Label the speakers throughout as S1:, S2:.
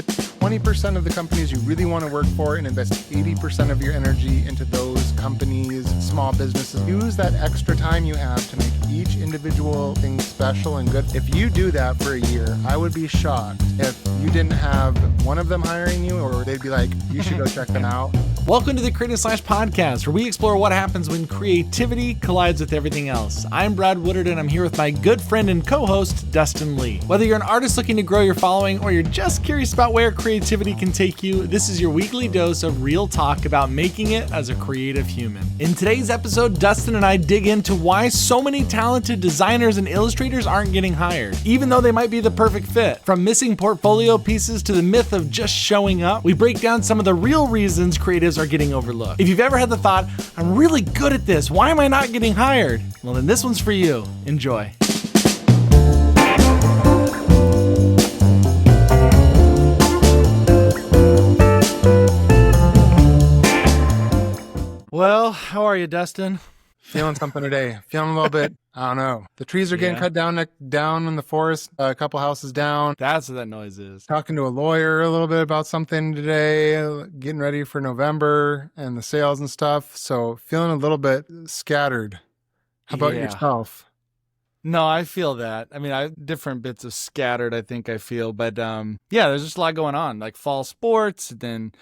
S1: get 20% of the companies you really want to work for and invest 80% of your energy into those companies, small businesses. Use that extra time you have to make each individual thing special and good. If you do that for a year, I would be shocked if you didn't have one of them hiring you, or they'd be like, you should go check them out.
S2: Welcome to the Creative Slash Podcast, where we explore what happens when creativity collides with everything else. I'm Brad Woodard, and I'm here with my good friend and co-host, Dustin Lee. Whether you're an artist looking to grow your following, or you're just curious about where creativity can take you, this is your weekly dose of real talk about making it as a creative human. In today's episode, Dustin and I dig into why so many talented designers and illustrators aren't getting hired, even though they might be the perfect fit. From missing portfolio pieces to the myth of just showing up, we break down some of the real reasons creatives are getting overlooked. If you've ever had the thought, I'm really good at this, why am I not getting hired? Well, then this one's for you. Enjoy. Well, how are you, Dustin?
S1: Feeling something today. Feeling a little bit, I don't know. The trees are getting cut down in the forest, a couple houses down.
S2: That's what that noise is.
S1: Talking to a lawyer a little bit about something today, getting ready for November and the sales and stuff. So feeling a little bit scattered. How about yourself?
S2: No, I feel that. I mean, different bits of scattered, I think I feel. But there's just a lot going on, like fall sports, then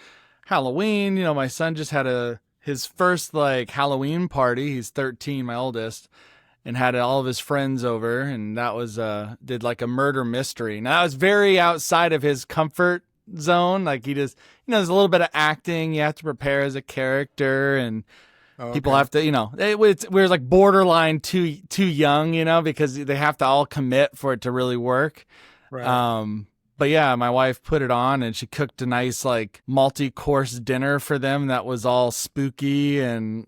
S2: Halloween. You know, my son just had his first Halloween party. He's 13, my oldest, and had all of his friends over, and that was did a murder mystery. Now that was very outside of his comfort zone. Like, he just, there's a little bit of acting you have to prepare as a character, and people have to, we're like borderline too young, because they have to all commit for it to really work.
S1: Right.
S2: But yeah, my wife put it on, and she cooked a nice multi-course dinner for them that was all spooky and,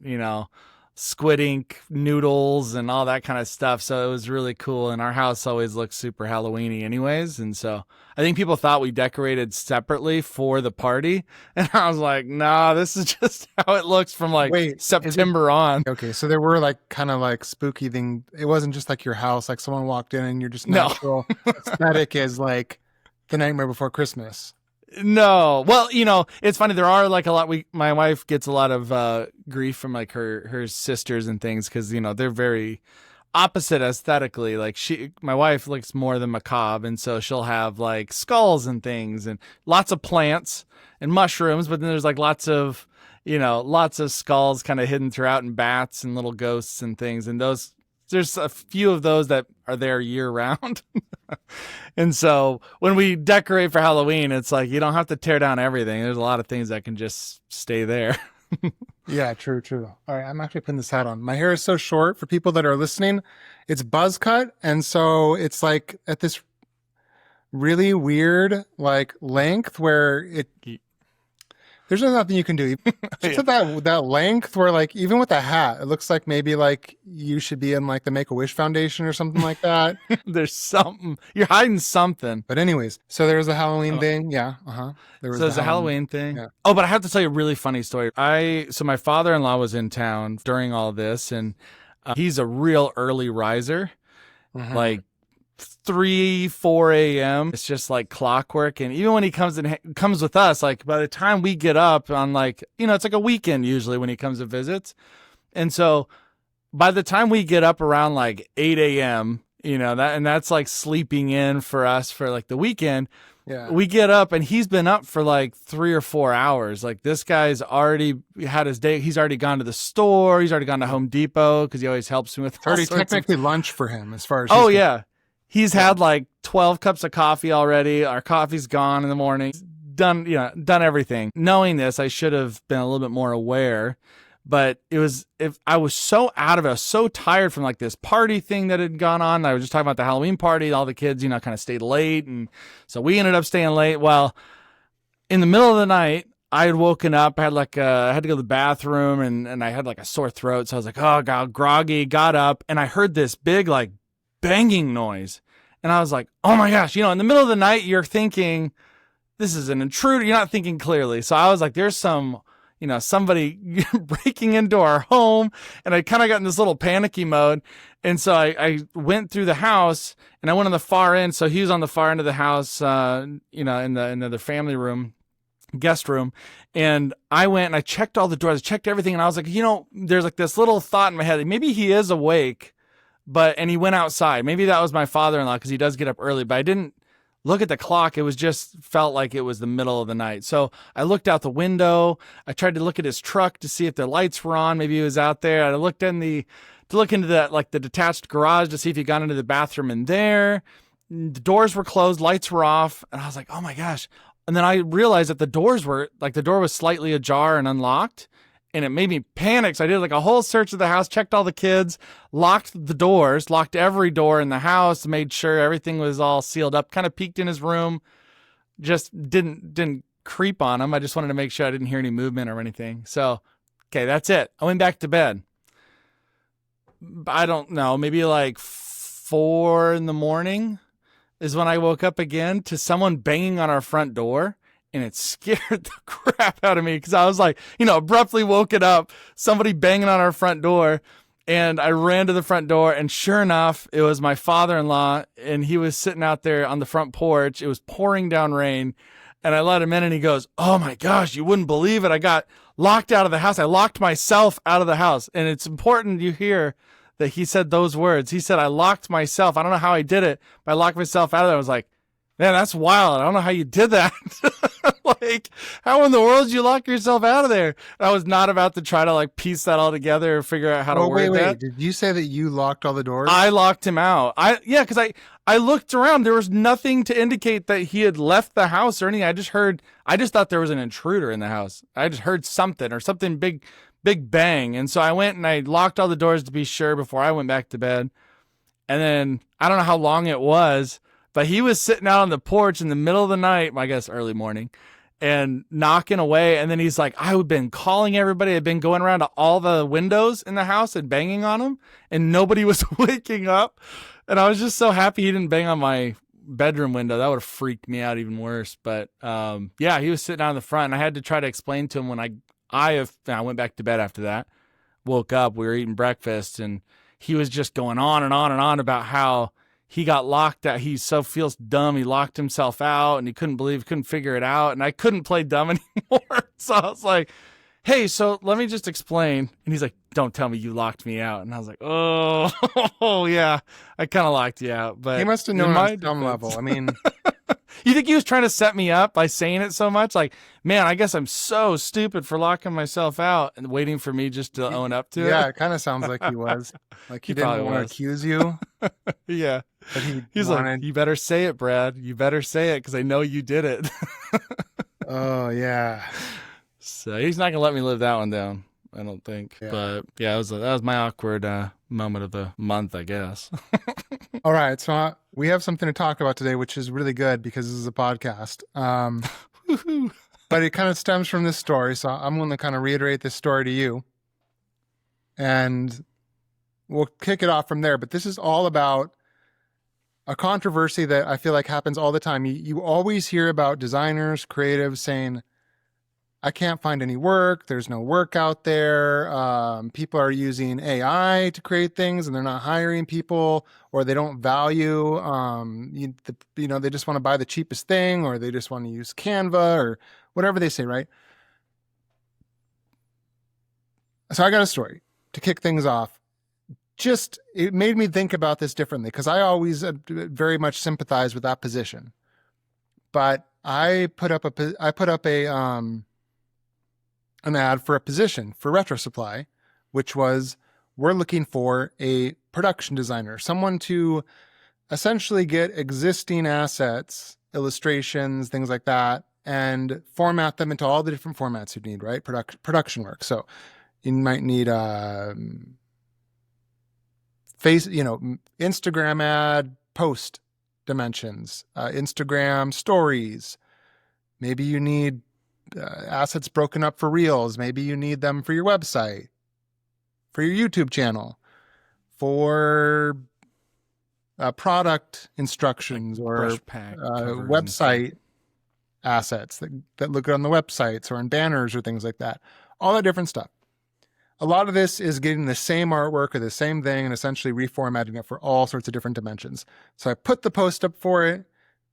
S2: squid ink noodles and all that kind of stuff. So it was really cool. And our house always looks super Halloween-y anyways. And so I think people thought we decorated separately for the party. And I was like, nah, this is just how it looks from September on.
S1: Okay. So there were spooky thing. It wasn't just like your house, like someone walked in and your just natural aesthetic is The Nightmare Before Christmas.
S2: No. Well, it's funny. There are a lot. My wife gets a lot of grief from her sisters and things, because, they're very opposite aesthetically. My wife likes more the macabre, and so she'll have skulls and things and lots of plants and mushrooms, but then there's lots of skulls kind of hidden throughout, and bats and little ghosts and things. And there's a few of those that are there year round. And so when we decorate for Halloween, it's you don't have to tear down everything. There's a lot of things that can just stay there.
S1: Yeah, true. All right, I'm actually putting this hat on. My hair is so short for people that are listening. It's buzz cut, and so it's at this really weird length where there's nothing you can do. It's that length where even with a hat, it looks like maybe you should be in the Make-A-Wish Foundation or something like that.
S2: There's something. You're hiding something.
S1: But anyways, so there was a Halloween thing. Yeah.
S2: There's a Halloween thing.
S1: Yeah.
S2: Oh, but I have to tell you a really funny story. So my father-in-law was in town during all this, and he's a real early riser. Mm-hmm. 3, 4 a.m. It's just clockwork. And even when he comes with us, by the time we get up on it's a weekend usually when he comes and visits. And so by the time we get up around 8 a.m., that's sleeping in for us for the weekend.
S1: Yeah.
S2: We get up and he's been up for 3 or 4 hours. This guy's already had his day. He's already gone to the store. He's already gone to Home Depot because he always helps me with.
S1: It's already technically lunch for him as far as.
S2: Oh yeah. He's had 12 cups of coffee already. Our coffee's gone in the morning. Done everything. Knowing this, I should have been a little bit more aware, but I was so out of it. I was so tired from this party thing that had gone on. I was just talking about the Halloween party. All the kids, kind of stayed late. And so we ended up staying late. Well, in the middle of the night, I had woken up. I had I had to go to the bathroom, and I had a sore throat. So I was oh God, groggy, got up, and I heard this big banging noise. And I was oh my gosh, in the middle of the night, you're thinking, this is an intruder. You're not thinking clearly. So I was there's some, somebody breaking into our home. And I kind of got in this little panicky mode. And so I went through the house and I went on the far end. So he was on the far end of the house, in the family room, guest room. And I went and I checked all the doors, I checked everything. And I was like, there's like this little thought in my head, maybe he is awake, and he went outside. Maybe that was my father-in-law, because he does get up early, but I didn't look at the clock. It was just felt like it was the middle of the night. So I looked out the window. I tried to look at his truck to see if the lights were on. Maybe he was out there. I looked to look into the detached garage to see if he got into the bathroom in there. The doors were closed, lights were off. And I was like, oh my gosh. And then I realized that the door was slightly ajar and unlocked. And it made me panic. So I did like a whole search of the house, checked all the kids, locked the doors, locked every door in the house, made sure everything was all sealed up, kind of peeked in his room, just didn't creep on him. I just wanted to make sure I didn't hear any movement or anything. So, okay, that's it. I went back to bed. I don't know, maybe like 4 a.m. is when I woke up again to someone banging on our front door. And it scared the crap out of me, because I was like, abruptly woken up, somebody banging on our front door. And I ran to the front door, and sure enough, it was my father-in-law, and he was sitting out there on the front porch. It was pouring down rain, and I let him in, and he goes, oh my gosh, you wouldn't believe it. I got locked out of the house. I locked myself out of the house. And it's important you hear that he said those words. He said, I locked myself. I don't know how I did it, but I locked myself out of there. I was like, man, that's wild. I don't know how you did that. Like, how in the world did you lock yourself out of there? And I was not about to try to like piece that all together or figure out how to word that.
S1: Did you say that you locked all the doors?
S2: I locked him out. Because I looked around. There was nothing to indicate that he had left the house or anything. I just thought there was an intruder in the house. I just heard something big bang. And so I went and I locked all the doors to be sure before I went back to bed. And then I don't know how long it was, but he was sitting out on the porch in the middle of the night, I guess early morning, and knocking away. And then he's like, I've been calling everybody. I've been going around to all the windows in the house and banging on them, and nobody was waking up. And I was just so happy he didn't bang on my bedroom window. That would have freaked me out even worse. But he was sitting out in the front, and I had to try to explain to him when I went back to bed after that, woke up, we were eating breakfast, and he was just going on and on and on about how he got locked out. He feels dumb. He locked himself out, and he couldn't figure it out. And I couldn't play dumb anymore. So I was like, hey, so let me just explain. And he's like, don't tell me you locked me out. And I was like, oh yeah, I kind of locked you out. But
S1: he must have known on some level. I mean,
S2: you think he was trying to set me up by saying it so much? Like, man, I guess I'm so stupid for locking myself out and waiting for me just to own up to it.
S1: Yeah, it kind of sounds like he was. Like he didn't want to accuse you.
S2: Yeah. But he's like, you better say it, Brad. You better say it, because I know you did it.
S1: Oh, yeah.
S2: So he's not going to let me live that one down, I don't think. Yeah. But yeah, that was my awkward moment of the month, I guess.
S1: All right. So we have something to talk about today, which is really good because this is a podcast. But it kind of stems from this story. So I'm going to kind of reiterate this story to you. And we'll kick it off from there. But this is all about a controversy that I feel like happens all the time. You always hear about designers, creatives saying, I can't find any work. There's no work out there. People are using AI to create things and they're not hiring people, or they don't value, they just want to buy the cheapest thing, or they just want to use Canva or whatever they say, right? So I got a story to kick things off. It made me think about this differently, because I always very much sympathize with that position. But I put up an ad for a position for RetroSupply, which was, we're looking for a production designer, someone to essentially get existing assets, illustrations, things like that, and format them into all the different formats you need, right? Production work. So you might need Instagram ad post dimensions, Instagram stories. Maybe you need assets broken up for reels. Maybe you need them for your website, for your YouTube channel, for product instructions, like or website assets that look good on the websites or in banners or things like that. all that different stuff. A lot of this is getting the same artwork or the same thing and essentially reformatting it for all sorts of different dimensions. So I put the post up for it,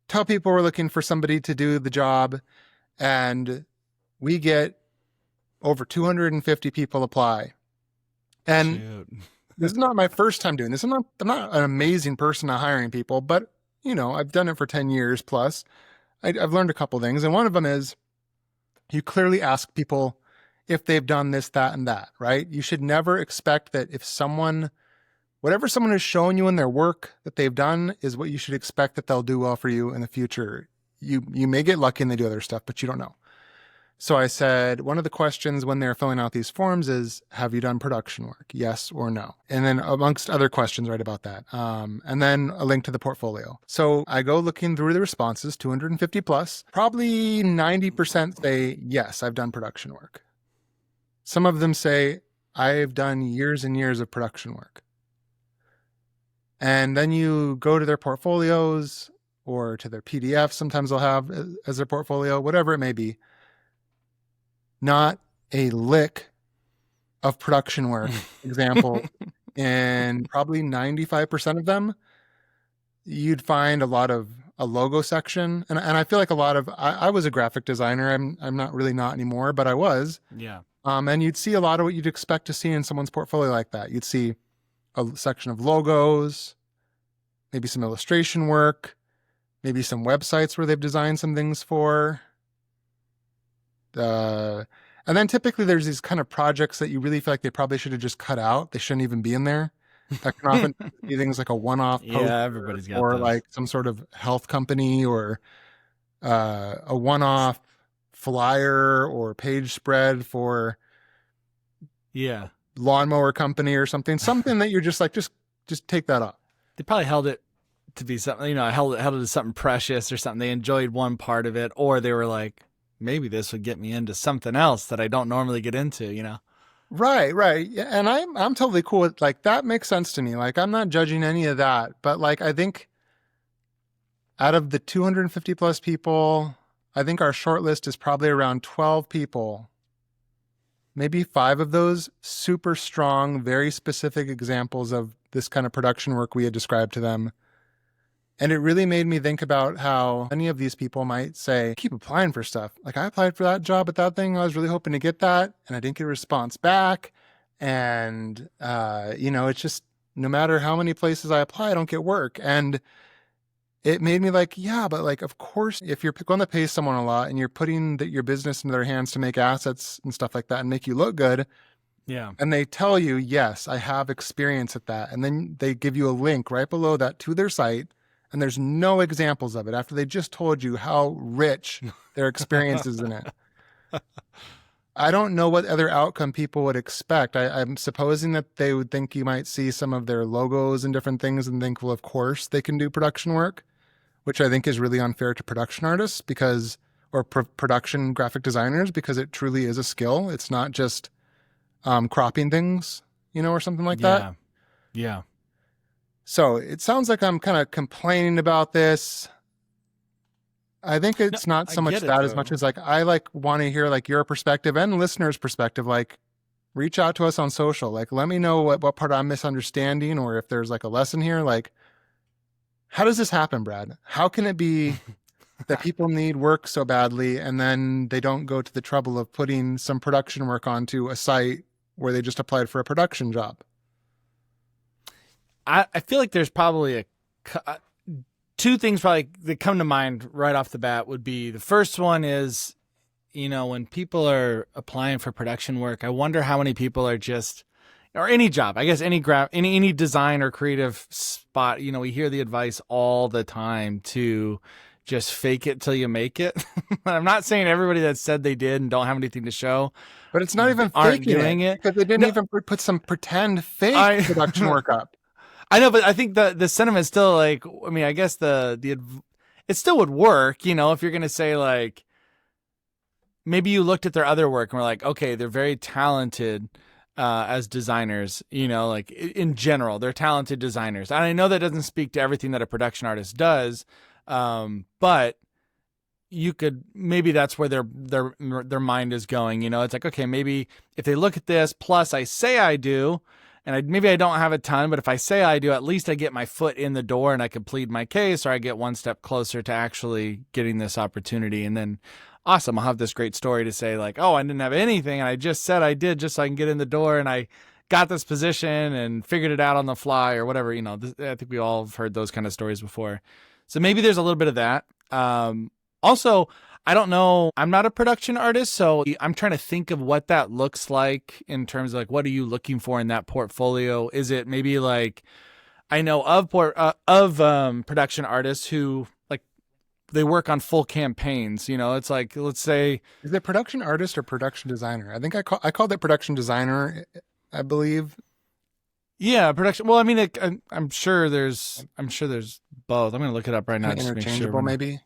S1: tell people we're looking for somebody to do the job, and we get over 250 people apply. And
S2: Shoot.
S1: this is not my first time doing this. I'm not an amazing person at hiring people, but I've done it for 10 years plus. I've learned a couple things. And one of them is you clearly ask people if they've done this, that, and that, right? You should never expect that if whatever someone has shown you in their work that they've done is what you should expect that they'll do well for you in the future. You may get lucky and they do other stuff, but you don't know. So I said, one of the questions when they're filling out these forms is, have you done production work? Yes or no? And then amongst other questions, right about that. And then a link to the portfolio. So I go looking through the responses, 250 plus, probably 90% say, yes, I've done production work. Some of them say, I've done years and years of production work. And then you go to their portfolios or to their PDF, sometimes they'll have as their portfolio, whatever it may be. Not a lick of production work example. And probably 95% of them, you'd find a lot of a logo section. And I feel like I was a graphic designer. I'm not anymore, but I was.
S2: Yeah.
S1: And you'd see a lot of what you'd expect to see in someone's portfolio like that. You'd see a section of logos, maybe some illustration work, maybe some websites where they've designed some things for. And then typically there's these kind of projects that you really feel like they probably should have just cut out. They shouldn't even be in there. That can often be things like a one-off post,
S2: everybody's got
S1: or
S2: those.
S1: like some sort of health company, or a one-off flyer or page spread for lawnmower company or something that you're just like, just take that off.
S2: They probably held it to be something, held it to something precious or something. They enjoyed one part of it, or they were like, maybe this would get me into something else that I don't normally get into,
S1: Right. Yeah, and I'm totally cool with, like, that makes sense to me. Like, I'm not judging any of that, but like, I think out of the 250 plus people, I think our short list is probably around 12 people. Maybe 5 of those super strong, very specific examples of this kind of production work we had described to them. And it really made me think about how many of these people might say, keep applying for stuff. Like, I applied for that job at that thing. I was really hoping to get that, and I didn't get a response back. And, it's just, no matter how many places I apply, I don't get work. And it made me like, yeah, but like, of course, if you're going to pay someone a lot and you're putting your business into their hands to make assets and stuff like that and make you look good.
S2: Yeah.
S1: And they tell you, yes, I have experience at that. And then they give you a link right below that to their site. And there's no examples of it after they just told you how rich their experience is in it. I don't know what other outcome people would expect. I'm supposing that they would think you might see some of their logos and different things and think, well, of course they can do production work, which I think is really unfair to production artists or production graphic designers, because it truly is a skill. It's not just cropping things, or something like that.
S2: Yeah.
S1: So it sounds like I'm kind of complaining about this. I think it's not so much that as much as like, I want to hear like your perspective and listeners' perspective. Like, reach out to us on social. Like, let me know what part I'm misunderstanding, or if there's like a lesson here. Like, how does this happen, Brad? How can it be that people need work so badly and then they don't go to the trouble of putting some production work onto a site where they just applied for a production job?
S2: I feel like there's probably two things probably that come to mind right off the bat. Would be, the first one is, when people are applying for production work, I wonder how many people are just, or any job, I guess any design or creative spot, we hear the advice all the time to just fake it till you make it. I'm not saying everybody that said they did and don't have anything to show,
S1: but it's not even
S2: aren't
S1: faking
S2: doing it
S1: because they didn't even put some pretend fake production work up.
S2: I know, but I think the sentiment is still like, I mean, I guess it still would work, if you're going to say like, maybe you looked at their other work and were like, okay, they're very talented as designers, like in general, they're talented designers. And I know that doesn't speak to everything that a production artist does. But you could, maybe that's where their mind is going. You know, it's like, okay, maybe if they look at this, plus I say I do, and maybe I don't have a ton, but if I say I do, at least I get my foot in the door and I can plead my case, or I get one step closer to actually getting this opportunity. And then awesome, I'll have this great story to say, like, oh, I didn't have anything and I just said I did just so I can get in the door, and I got this position and figured it out on the fly or whatever. You know, I think we all have heard those kind of stories before. So maybe there's a little bit of that. Also, I don't know, I'm not a production artist, so I'm trying to think of what that looks like in terms of like, what are you looking for in that portfolio? Is it maybe like, I know of production artists who like, they work on full campaigns, you know, it's like, let's say.
S1: Is it production artist or production designer? I think I called it production designer, I believe.
S2: Yeah, production. Well, I mean, I'm sure there's both. I'm going to look it up right now. Just to make
S1: interchangeable,
S2: sure.
S1: Maybe.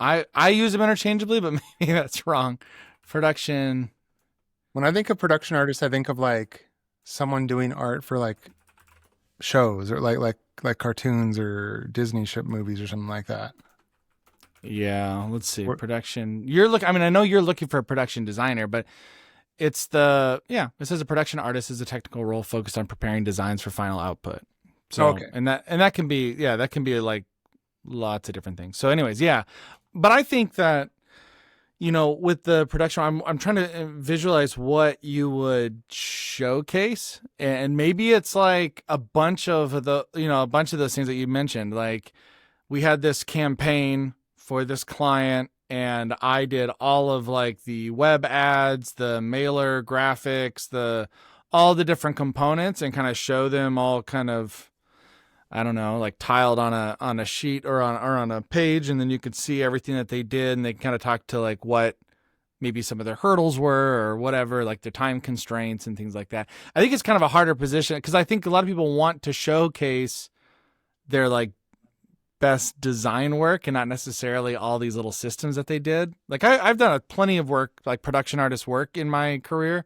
S2: I use them interchangeably, but maybe that's wrong. Production.
S1: When I think of production artist, I think of like someone doing art for like shows or like cartoons or Disney ship movies or something like that.
S2: Yeah, let's see. Production. I mean, I know you're looking for a production designer, but it says a production artist is a technical role focused on preparing designs for final output. So,
S1: okay.
S2: And that can be like lots of different things. So anyways, yeah. But I think that, you know, with the production, I'm trying to visualize what you would showcase, and maybe it's like a bunch of those things that you mentioned. Like, we had this campaign for this client, and I did all of like the web ads, the mailer graphics, all the different components, and kind of show them all kind of, I don't know, like tiled on a sheet or on a page, and then you could see everything that they did, and they kind of talk to like what maybe some of their hurdles were or whatever, like their time constraints and things like that. I think it's kind of a harder position because I think a lot of people want to showcase their like best design work and not necessarily all these little systems that they did. Like I've done plenty of work, like production artist work in my career,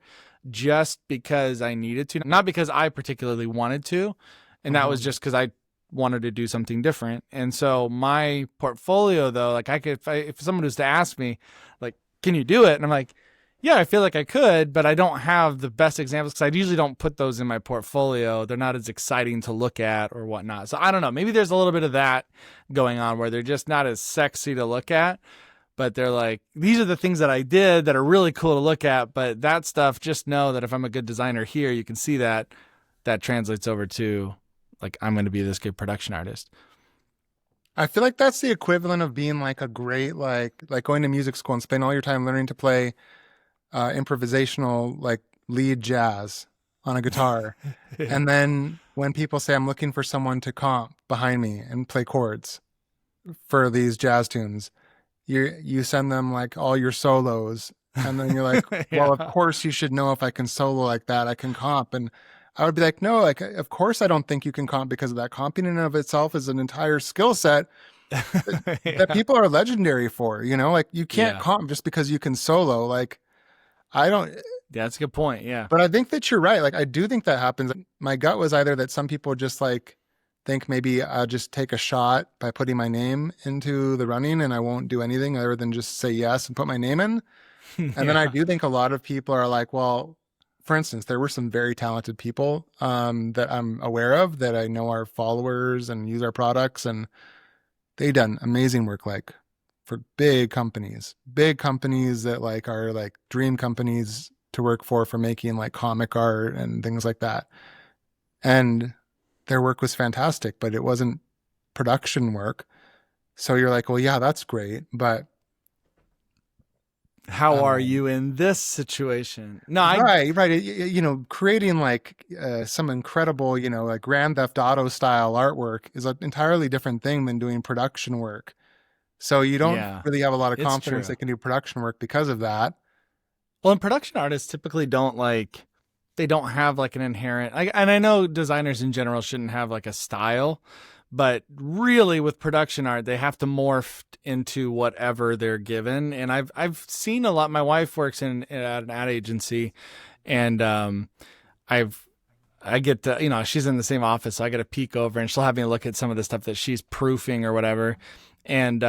S2: just because I needed to, not because I particularly wanted to. And that was just because I wanted to do something different. And so my portfolio, though, like if someone was to ask me, like, can you do it? And I'm like, yeah, I feel like I could, but I don't have the best examples because I usually don't put those in my portfolio. They're not as exciting to look at or whatnot. So I don't know. Maybe there's a little bit of that going on where they're just not as sexy to look at, but they're like, these are the things that I did that are really cool to look at. But that stuff, just know that if I'm a good designer here, you can see that translates over to, like, I'm going to be this good production artist.
S1: I feel like that's the equivalent of being like a great, like going to music school and spending all your time learning to play improvisational, like lead jazz on a guitar.
S2: Yeah.
S1: And then when people say, I'm looking for someone to comp behind me and play chords for these jazz tunes, you send them like all your solos. And then you're like, well, of course you should know if I can solo like that, I can comp. And I would be like, no, like, of course I don't think you can comp because of that. Comping in and of itself is an entire skill set that people are legendary for, you know, like you can't comp just because you can solo. Like, I don't.
S2: That's a good point. Yeah.
S1: But I think that you're right. Like, I do think that happens. My gut was either that some people just like think maybe I'll just take a shot by putting my name into the running and I won't do anything other than just say yes and put my name in. And then I do think a lot of people are like, well, for instance, there were some very talented people that I'm aware of that I know are followers and use our products, and they done amazing work, like for big companies that like are like dream companies to work for making like comic art and things like that. And their work was fantastic, but it wasn't production work. So you're like, well, yeah, that's great, but
S2: how are you in this situation? No,
S1: right. You know, creating like some incredible, you know, like Grand Theft Auto style artwork is an entirely different thing than doing production work. So you don't really have a lot of confidence that can do production work because of that.
S2: Well, and production artists typically don't have like an inherent, and I know designers in general shouldn't have like a style, but really with production art, they have to morph into whatever they're given. And I've seen a lot. My wife works at an ad agency, and I get to, you know, she's in the same office, so I get to peek over and she'll have me look at some of the stuff that she's proofing or whatever. And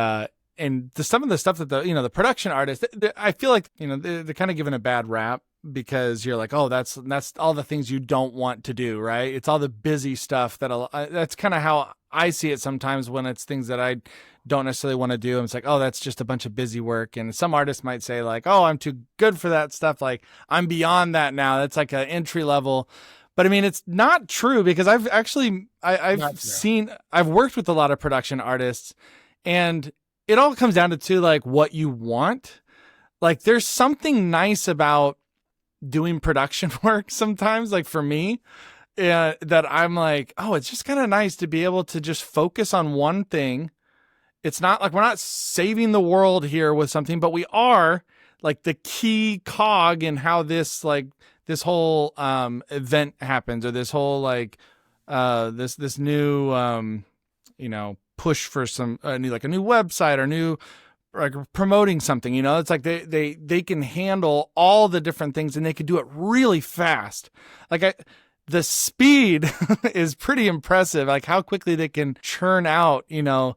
S2: some of the stuff that the production artists, I feel like, they're kind of given a bad rap because you're like, oh, that's all the things you don't want to do, right? It's all the busy stuff that's kind of how I see it sometimes when it's things that I don't necessarily want to do. And it's like, oh, that's just a bunch of busy work. And some artists might say like, oh, I'm too good for that stuff. Like I'm beyond that now. That's like an entry level. But I mean, it's not true because I've worked with a lot of production artists, and it all comes down to like what you want. Like there's something nice about doing production work sometimes, like for me, that I'm like, oh, it's just kind of nice to be able to just focus on one thing. It's not like we're not saving the world here with something, but we are like the key cog in how this whole event happens, or this whole this new push for some like a new website or new like promoting something. It's like they can handle all the different things, and they can do it really fast. Like the speed is pretty impressive, like how quickly they can churn out,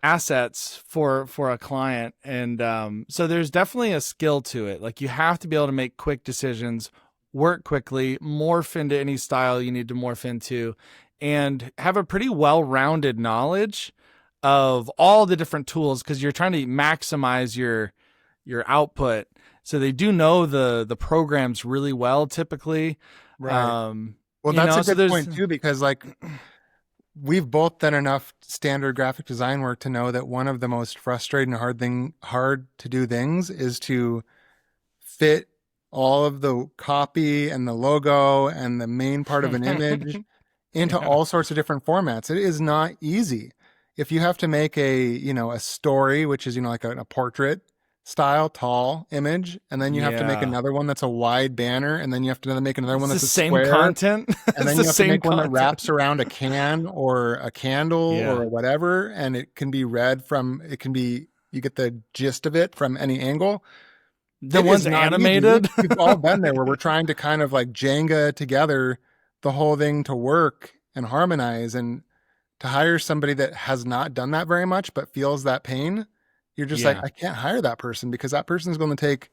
S2: assets for a client. And so there's definitely a skill to it. Like you have to be able to make quick decisions, work quickly, morph into any style you need to morph into, and have a pretty well-rounded knowledge of all the different tools, because you're trying to maximize your output. So they do know the programs really well typically.
S1: Right. Well, that's a good point too, because like we've both done enough standard graphic design work to know that one of the most frustrating hard to do things is to fit all of the copy and the logo and the main part of an image into all sorts of different formats. It is not easy. If you have to make a story, which is, like a portrait style, tall image, and then you have to make another one that's a wide banner, and then you have to make another one that's the same square
S2: content,
S1: and then you have to make one that wraps around a can or a candle or whatever, and it can be you get the gist of it from any angle.
S2: The one's animated.
S1: We've all been there where we're trying to kind of like Jenga together the whole thing to work and harmonize, and to hire somebody that has not done that very much but feels that pain, you're just like, I can't hire that person because that person's going to take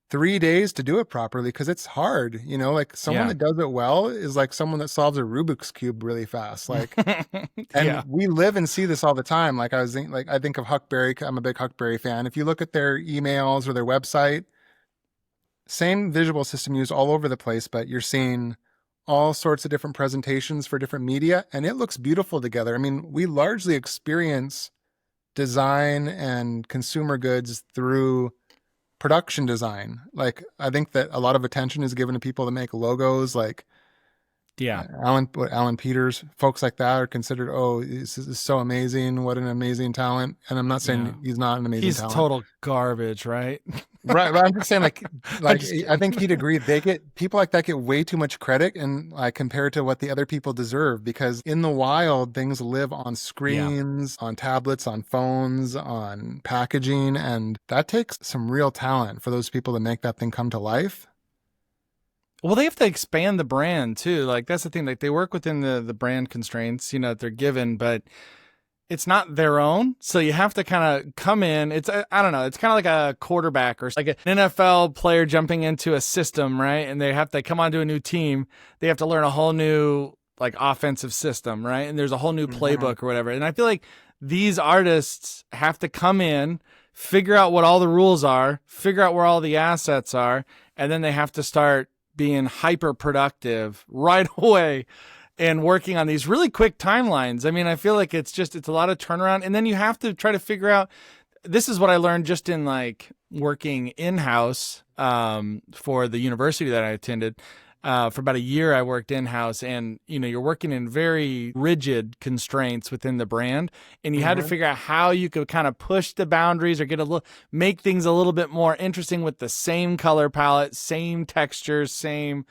S1: 3 days to do it properly, because it's hard. Like someone that does it well is like someone that solves a Rubik's Cube really fast. Like, and we live and see this all the time. Like I think of Huckberry. I'm a big Huckberry fan. If you look at their emails or their website, same visual system used all over the place, but you're seeing all sorts of different presentations for different media, and it looks beautiful together. I mean, we largely experience design and consumer goods through production design. Like, I think that a lot of attention is given to people that make logos, like Alan Peters, folks like that are considered, oh, this is so amazing, what an amazing talent. And I'm not saying he's not an amazing talent.
S2: He's total garbage, right?
S1: Right, but I'm just saying, like I think he'd agree. People like that get way too much credit, and compared to what the other people deserve. Because in the wild, things live on screens, on tablets, on phones, on packaging, and that takes some real talent for those people to make that thing come to life.
S2: Well, they have to expand the brand too. Like that's the thing. Like they work within the brand constraints, that they're given, but it's not their own. So you have to kind of come in. I don't know. It's kind of like a quarterback or like an NFL player jumping into a system, right? And they have to come onto a new team. They have to learn a whole new like offensive system, right? And there's a whole new playbook or whatever. And I feel like these artists have to come in, figure out what all the rules are, figure out where all the assets are, and then they have to start being hyper productive right away and working on these really quick timelines. I mean, I feel like it's a lot of turnaround. And then you have to try to figure out, this is what I learned just in like working in-house for the university that I attended. For about a year, I worked in-house, and, you're working in very rigid constraints within the brand, and you had to figure out how you could kind of push the boundaries or make things a little bit more interesting with the same color palette, same textures, same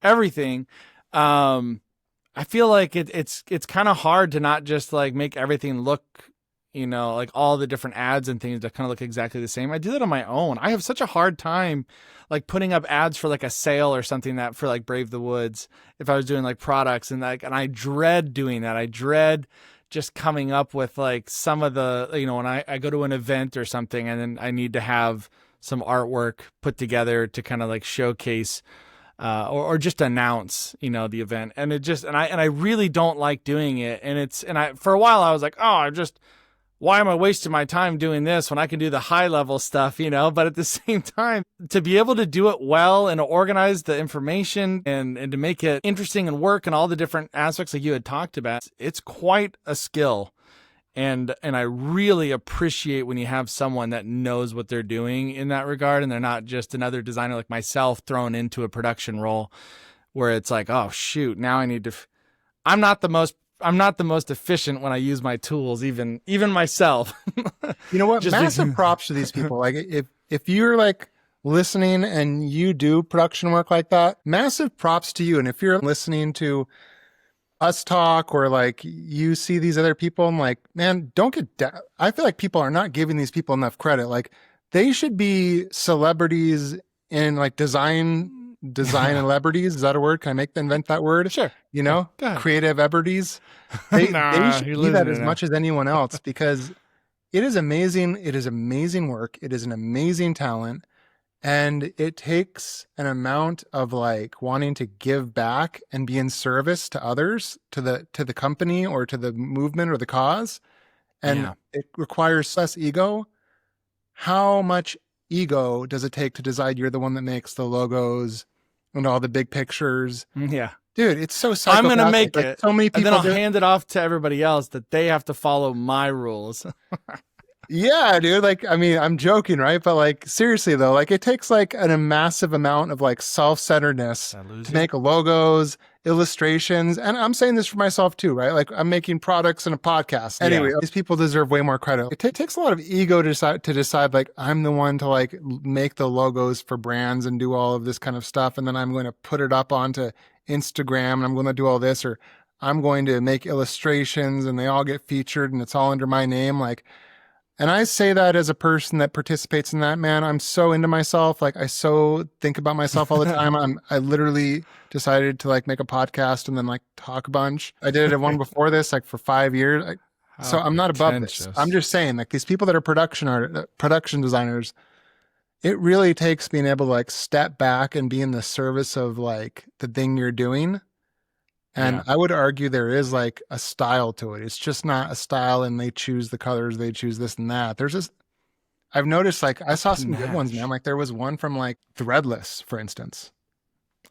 S2: everything. I feel like it's kind of hard to not just like make everything look, like all the different ads and things that kind of look exactly the same. I do that on my own. I have such a hard time like putting up ads for like a sale or something that for like Brave the Woods, if I was doing like products, and I dread doing that. I dread just coming up with like some of the, when I go to an event or something and then I need to have some artwork put together to kind of like showcase or just announce, the event. And I really don't like doing it. For a while I was like, why am I wasting my time doing this when I can do the high level stuff, but at the same time, to be able to do it well and to organize the information and to make it interesting and work and all the different aspects like you had talked about, it's quite a skill. And I really appreciate when you have someone that knows what they're doing in that regard. And they're not just another designer like myself thrown into a production role where it's like, oh shoot, now I need to, I'm not the most efficient when I use my tools, even myself.
S1: You know what? Massive props to these people. Like if you're like listening and you do production work like that, massive props to you. And if you're listening to us talk or like you see these other people, I'm like, man, don't get down. I feel like people are not giving these people enough credit. Like they should be celebrities in like design and celebrities. Is that a word? Can I invent that word?
S2: Sure.
S1: Creative ebrities. They should do that as much as anyone else because it is amazing. It is amazing work. It is an amazing talent. And it takes an amount of like wanting to give back and be in service to others, to the company or to the movement or the cause. And it requires less ego. How much ego does it take to decide you're the one that makes the logos and all the big pictures?
S2: Yeah.
S1: Dude, it's so
S2: I'm going to make it.
S1: So many people.
S2: And then I'll hand it off to everybody else that they have to follow my rules.
S1: Yeah, dude. Like, I mean, I'm joking, right? But like, seriously though, like it takes like a massive amount of like self-centeredness to make logos, illustrations. And I'm saying this for myself too, right? Like I'm making products and a podcast. Anyway, these people deserve way more credit. It takes a lot of ego to decide like, I'm the one to like make the logos for brands and do all of this kind of stuff. And then I'm going to put it up onto Instagram and I'm going to do all this, or I'm going to make illustrations and they all get featured and it's all under my name. Like, and I say that as a person that participates in that, man. I'm so into myself. Like I so think about myself all the time. I literally decided to like make a podcast and then like talk a bunch. I did one before this, like for 5 years. So I'm not above this. I'm just saying like these people that are production designers, it really takes being able to like step back and be in the service of like the thing you're doing. And I would argue there is like a style to it. It's just not a style and they choose the colors, they choose this and that. I've noticed like I saw some good ones, man. Like there was one from like Threadless, for instance.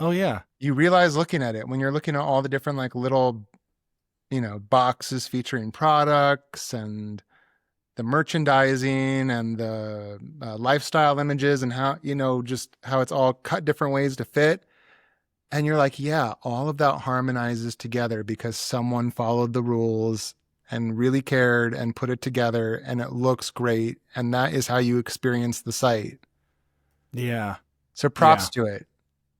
S2: Oh yeah.
S1: You realize looking at it when you're looking at all the different like little, boxes featuring products and the merchandising and the lifestyle images and how, just how it's all cut different ways to fit. And you're like, yeah, all of that harmonizes together because someone followed the rules and really cared and put it together and it looks great. And that is how you experience the site.
S2: Yeah.
S1: So props to it.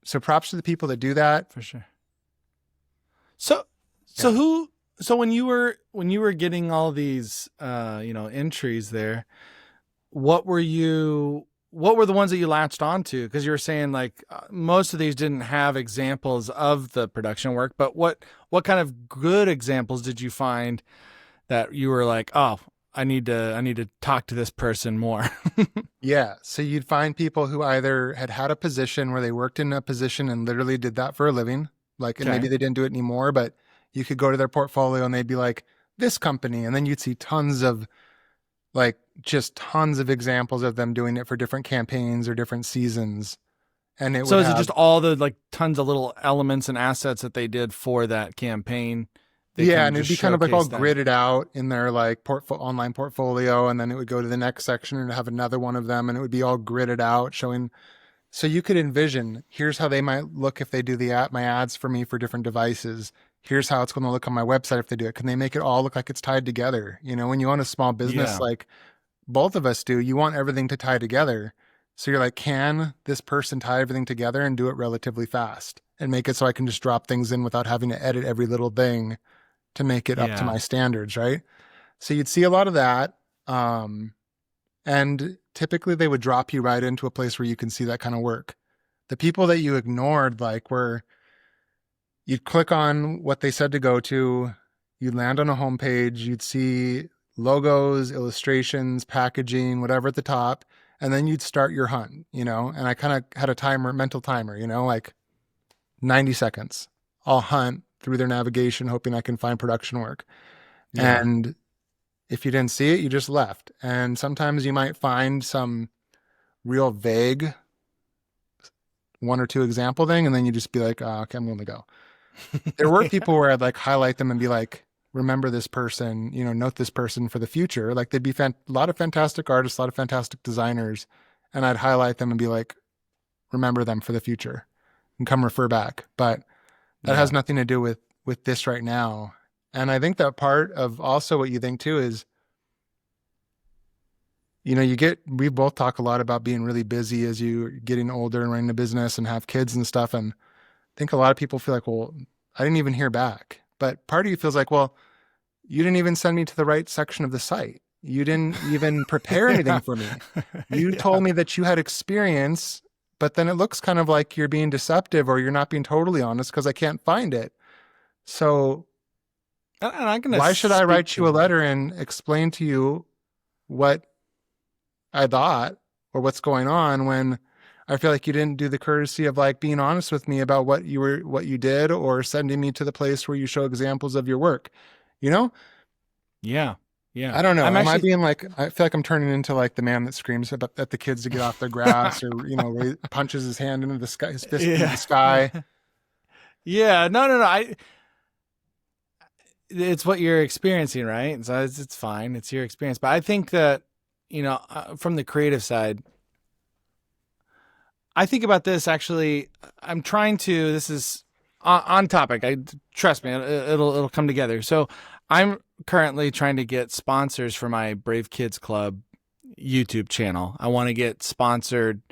S1: So props to the people that do that.
S2: For sure. So when you were getting all these, entries there, what were the ones that you latched onto? Because you were saying like most of these didn't have examples of the production work, but what kind of good examples did you find that you were like, oh, I need to talk to this person more?
S1: Yeah. So you'd find people who either had a position where they worked in a position and literally did that for a living. Like, and maybe they didn't do it anymore, but you could go to their portfolio and they'd be like, this company. And then you'd see tons of examples of them doing it for different campaigns or different seasons. And is it just
S2: all the like tons of little elements and assets that they did for that campaign?
S1: And it'd be kind of like all gridded out in their like online portfolio. And then it would go to the next section and have another one of them and it would be all gridded out showing. So you could envision, here's how they might look if they do my ads for me for different devices. Here's how it's going to look on my website if they do it. Can they make it all look like it's tied together? When you own a small business, like both of us do, you want everything to tie together. So you're like, can this person tie everything together and do it relatively fast and make it so I can just drop things in without having to edit every little thing to make it up to my standards, right? So you'd see a lot of that. And typically they would drop you right into a place where you can see that kind of work. The people that you ignored, like where you'd click on what they said to go to you'd land on a homepage, you'd see logos, illustrations, packaging, whatever at the top, and then you'd start your hunt, and I kind of had a mental timer, like 90 seconds. I'll hunt through their navigation, hoping I can find production work.
S2: Yeah.
S1: And if you didn't see it, you just left. And sometimes you might find some real vague 1 or 2 example thing, and then you just be like, oh, okay, I'm going to go. There were people where I'd like highlight them and be like, remember this person, note this person for the future. Like they'd be a lot of fantastic artists, a lot of fantastic designers. And I'd highlight them and be like, remember them for the future and come refer back. But that has nothing to do with this right now. And I think that part of also what you think too is, we both talk a lot about being really busy as you're getting older and running a business and have kids and stuff. And I think a lot of people feel like, well, I didn't even hear back. But part of you feels like, well, you didn't even send me to the right section of the site. You didn't even prepare anything for me. You told me that you had experience, but then it looks kind of like you're being deceptive or you're not being totally honest because I can't find it. So why should I write you a letter and explain to you what I thought or what's going on when I feel like you didn't do the courtesy of like being honest with me about what you did or sending me to the place where you show examples of your work,
S2: Yeah.
S1: I don't know. I being like, I feel like I'm turning into like the man that screams at the kids to get off their grass or, punches his hand into the sky, his fist into the sky.
S2: Yeah. No. It's what you're experiencing, right? So it's fine. It's your experience. But I think that, from the creative side, I think about this actually. I'm trying to. This is on topic. Trust me, it'll come together. So I'm currently trying to get sponsors for my Brave Kids Club YouTube channel. I want to get sponsored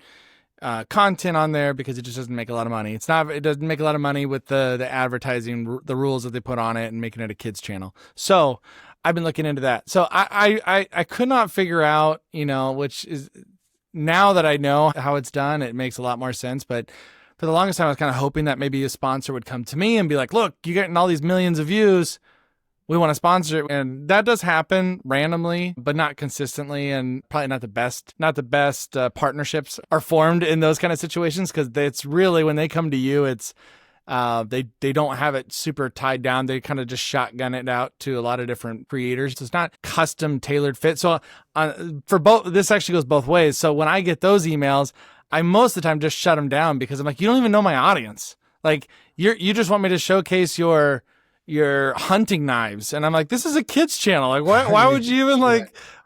S2: content on there because it just doesn't make a lot of money. It doesn't make a lot of money with the advertising, the rules that they put on it and making it a kids channel. So I've been looking into that. So I could not figure out, which is now that I know how it's done, it makes a lot more sense. But for the longest time, I was kind of hoping that maybe a sponsor would come to me and be like, look, you're getting all these millions of views. We want to sponsor it. And that does happen randomly, but not consistently. And probably not the best partnerships are formed in those kind of situations. Cause it's really, when they come to you, it's, they don't have it super tied down. They kind of just shotgun it out to a lot of different creators. So it's not custom tailored fit. So for both, this actually goes both ways. So when I get those emails, I most of the time just shut them down because I'm like, you don't even know my audience. Like you just want me to showcase your hunting knives. And I'm like, this is a kid's channel. Like why would you even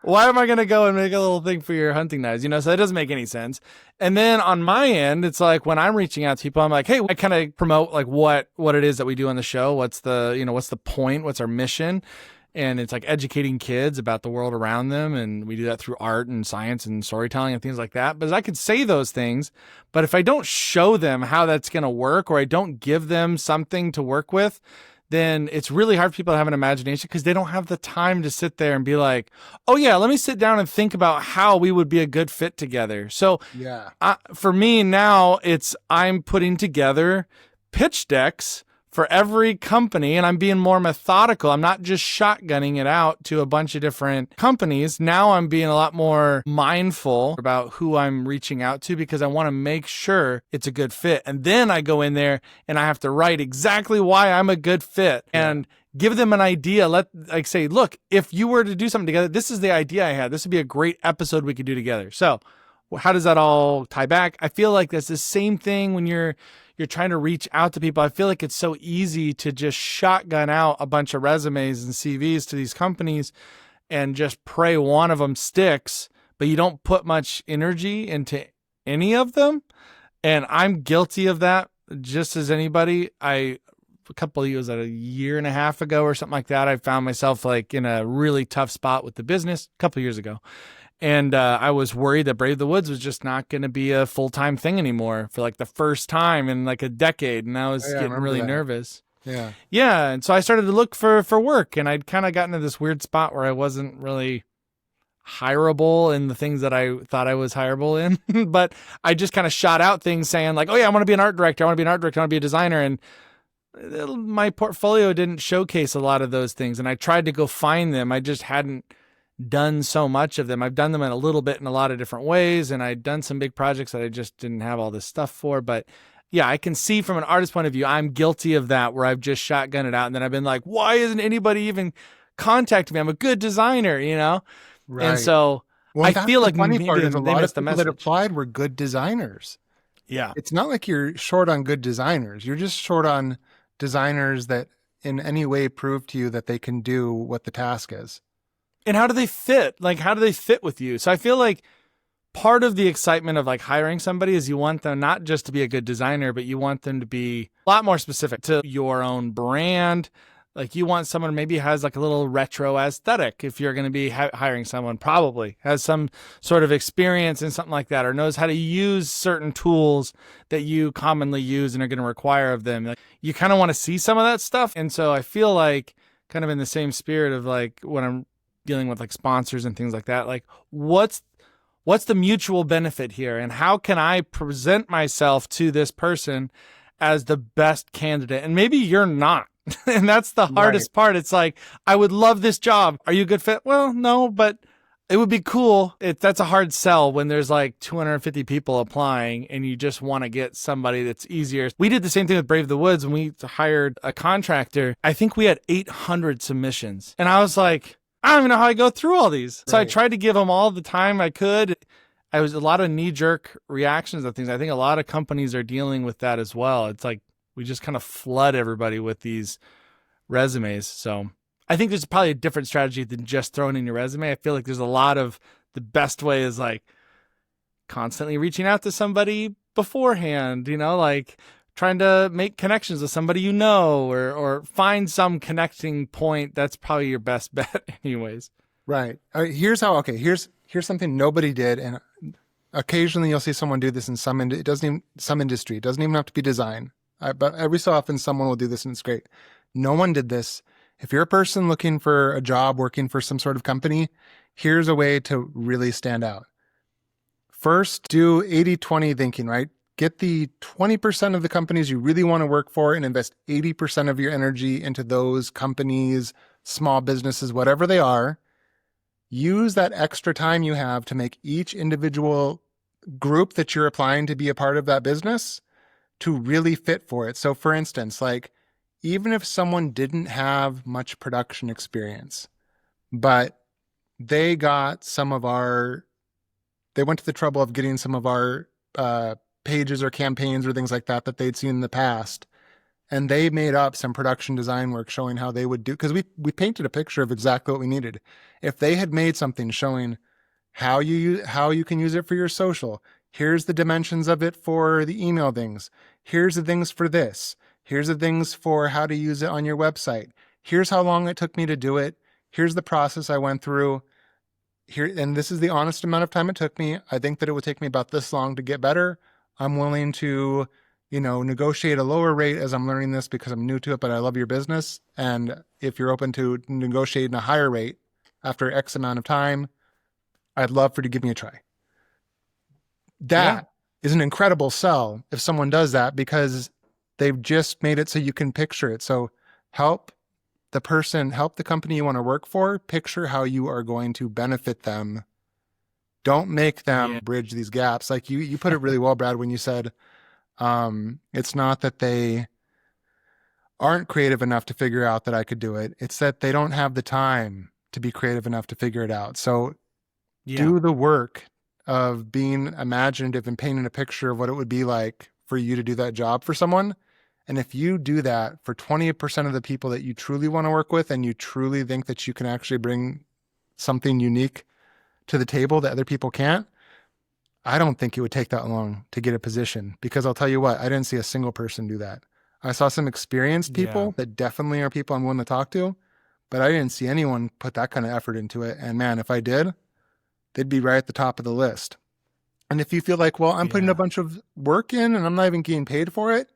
S2: why am I going to go and make a little thing for your hunting knives? So that doesn't make any sense. And then on my end, it's like when I'm reaching out to people, I'm like, hey, I kind of promote like what it is that we do on the show. What's the point? What's our mission? And it's like educating kids about the world around them. And we do that through art and science and storytelling and things like that. But I could say those things, but if I don't show them how that's going to work, or I don't give them something to work with, then it's really hard for people to have an imagination because they don't have the time to sit there and be like, oh yeah, let me sit down and think about how we would be a good fit together. So for me now, I'm putting together pitch decks for every company, and I'm being more methodical. I'm not just shotgunning it out to a bunch of different companies. Now I'm being a lot more mindful about who I'm reaching out to because I want to make sure it's a good fit. And then I go in there and I have to write exactly why I'm a good fit and give them an idea. Say, look, if you were to do something together, this is the idea I had. This would be a great episode we could do together. So how does that all tie back? I feel like that's the same thing when you're trying to reach out to people. I feel like it's so easy to just shotgun out a bunch of resumes and CVs to these companies and just pray one of them sticks, but you don't put much energy into any of them. And I'm guilty of that just as anybody. A year and a half ago or something like that, I found myself like in a really tough spot with the business a couple of years ago. And I was worried that Brave the Woods was just not going to be a full-time thing anymore for like the first time in like a decade. And I was getting really nervous. Yeah. Yeah. And so I started to look for work, and I'd kind of gotten to this weird spot where I wasn't really hireable in the things that I thought I was hireable in. But I just kind of shot out things saying like, oh yeah, I want to be an art director. I want to be an art director. I want to be a designer. And my portfolio didn't showcase a lot of those things, and I tried to go find them. I just hadn't done so much of them. I've done them in a little bit in a lot of different ways, and I'd done some big projects that I just didn't have all this stuff for. But yeah, I can see from an artist point of view, I'm guilty of that, where I've just shotgunned it out, and then I've been like, why isn't anybody even contacting me? I'm a good designer, you know?
S1: Right.
S2: And so
S1: well,
S2: I feel like
S1: funny
S2: maybe
S1: part is a
S2: they
S1: lot of
S2: missed the
S1: people that
S2: message.
S1: applied were good designers.
S2: Yeah.
S1: It's not like you're short on good designers. You're just short on designers that in any way prove to you that they can do what the task is.
S2: And how do they fit? Like, how do they fit with you? So I feel like part of the excitement of like hiring somebody is you want them not just to be a good designer, but you want them to be a lot more specific to your own brand. Like you want someone who maybe has like a little retro aesthetic. If you're going to be hiring someone, probably has some sort of experience in something like that, or knows how to use certain tools that you commonly use and are going to require of them. Like, you kind of want to see some of that stuff. And so I feel like kind of in the same spirit of like when I'm dealing with like sponsors and things like that, like what's the mutual benefit here, and how can I present myself to this person as the best candidate? And maybe you're not. And that's the hardest part. It's like, I would love this job. Are you a good fit? Well, no, but it would be cool. That's a hard sell when there's like 250 people applying and you just want to get somebody that's easier. We did the same thing with Brave the Woods when we hired a contractor. I think we had 800 submissions. And I was like, I don't even know how I go through all these. So I tried to give them all the time I could. I was a lot of knee-jerk reactions of things. I think a lot of companies are dealing with that as well. It's like we just kind of flood everybody with these resumes. So I think there's probably a different strategy than just throwing in your resume. I feel like there's a lot of the best way is like constantly reaching out to somebody beforehand, you know, like trying to make connections with somebody you know, or find some connecting point. That's probably your best bet anyways.
S1: Right. Here's something nobody did, and occasionally you'll see someone do this in some industry. It doesn't even have to be design. But every so often someone will do this and it's great. No one did this. If you're a person looking for a job, working for some sort of company, here's a way to really stand out. First, do 80-20 thinking, right? Get the 20% of the companies you really want to work for and invest 80% of your energy into those companies, small businesses, whatever they are. Use that extra time you have to make each individual group that you're applying to be a part of that business to really fit for it. So for instance, like even if someone didn't have much production experience, but they went to the trouble of getting some of our pages or campaigns or things like that they'd seen in the past, and they made up some production design work showing how they would do, because we painted a picture of exactly what we needed. If they had made something showing how you can use it for your social, here's the dimensions of it for the email things, here's the things for this, here's the things for how to use it on your website, here's how long it took me to do it, here's the process I went through here, and this is the honest amount of time it took me. I think that it would take me about this long to get better. I'm willing to, negotiate a lower rate as I'm learning this because I'm new to it, but I love your business. And if you're open to negotiating a higher rate after X amount of time, I'd love for you to give me a try. That is an incredible sell if someone does that, because they've just made it so you can picture it. So help the company you want to work for, picture how you are going to benefit them. Don't make them bridge these gaps. Like you put it really well, Brad, when you said, it's not that they aren't creative enough to figure out that I could do it. It's that they don't have the time to be creative enough to figure it out. So do the work of being imaginative and painting a picture of what it would be like for you to do that job for someone. And if you do that for 20% of the people that you truly want to work with, and you truly think that you can actually bring something unique to the table that other people can't, I don't think it would take that long to get a position, because I'll tell you what, I didn't see a single person do that. I saw some experienced people that definitely are people I'm willing to talk to, but I didn't see anyone put that kind of effort into it. And man, if I did, they'd be right at the top of the list. And if you feel like, well, I'm putting a bunch of work in and I'm not even getting paid for it,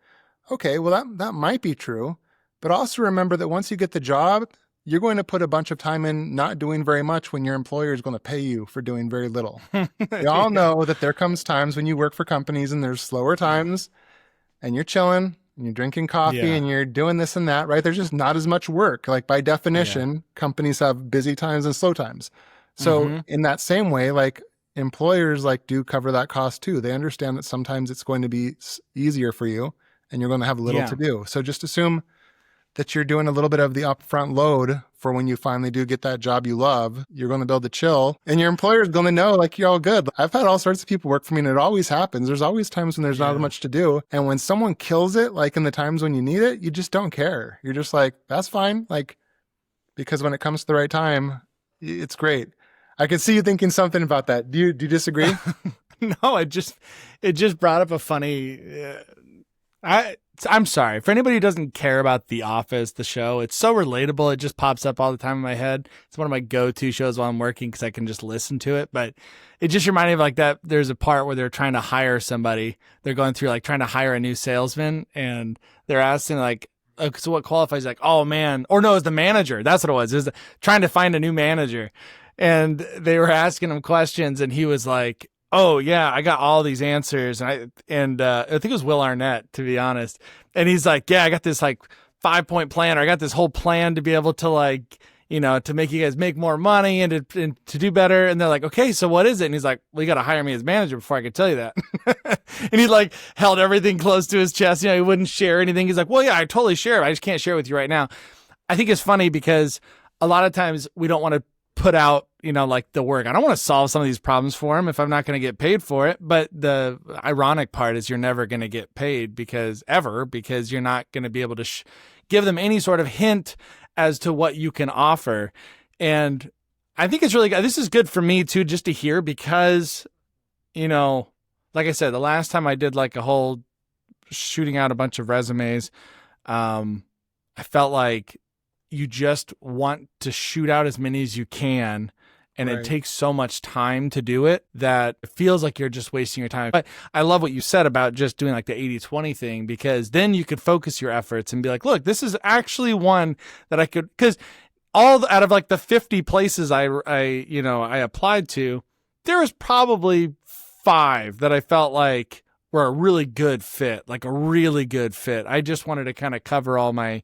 S1: okay, well, that might be true. But also remember that once you get the job, you're going to put a bunch of time in not doing very much when your employer is going to pay you for doing very little. We all know that there comes times when you work for companies and there's slower times and you're chilling and you're drinking coffee
S2: Yeah.
S1: and you're doing this and that, right? There's just not as much work. Like by definition, companies have busy times and slow times. So in that same way, like employers like do cover that cost too. They understand that sometimes it's going to be easier for you and you're going to have little to do. So just assume that you're doing a little bit of the upfront load for when you finally do get that job you love. You're going to be able to chill and your employer is going to know like you're all good. I've had all sorts of people work for me and it always happens. There's always times when there's not much to do. And when someone kills it, like in the times when you need it, you just don't care. You're just like, that's fine. Like, because when it comes to the right time, it's great. I can see you thinking something about that. Do you disagree?
S2: No, it just brought up a funny, I'm sorry for anybody who doesn't care about The Office, the show. It's so relatable. It just pops up all the time in my head. It's one of my go-to shows while I'm working because I can just listen to it. But it just reminded me of like that. There's a part where they're trying to hire somebody. They're going through like trying to hire a new salesman, and they're asking like, so what qualifies? Like, oh man, or no, it's the manager. That's what it was. It was trying to find a new manager, and they were asking him questions, and he was like, oh yeah, I got all these answers. And I think it was Will Arnett, to be honest. And he's like, yeah, I got this like 5-point plan, or I got this whole plan to be able to like, you know, to make you guys make more money and to do better. And they're like, okay, so what is it? And he's like, well, you got to hire me as manager before I could tell you that. And he like held everything close to his chest. You know, he wouldn't share anything. He's like, well, yeah, I totally share it. I just can't share it with you right now. I think it's funny because a lot of times we don't want to put out, you know, like the work. I don't want to solve some of these problems for him if I'm not going to get paid for it. But the ironic part is you're never going to get paid because you're not going to be able to give them any sort of hint as to what you can offer. And I think it's really good. This is good for me too, just to hear, because, you know, like I said, the last time I did like a whole shooting out a bunch of resumes, I felt like you just want to shoot out as many as you can. And It takes so much time to do it that it feels like you're just wasting your time. But I love what you said about just doing like the 80-20 thing, because then you could focus your efforts and be like, look, this is actually one that I could, because out of like the 50 places I applied to, there was probably 5 that I felt like were a really good fit, I just wanted to kind of cover all my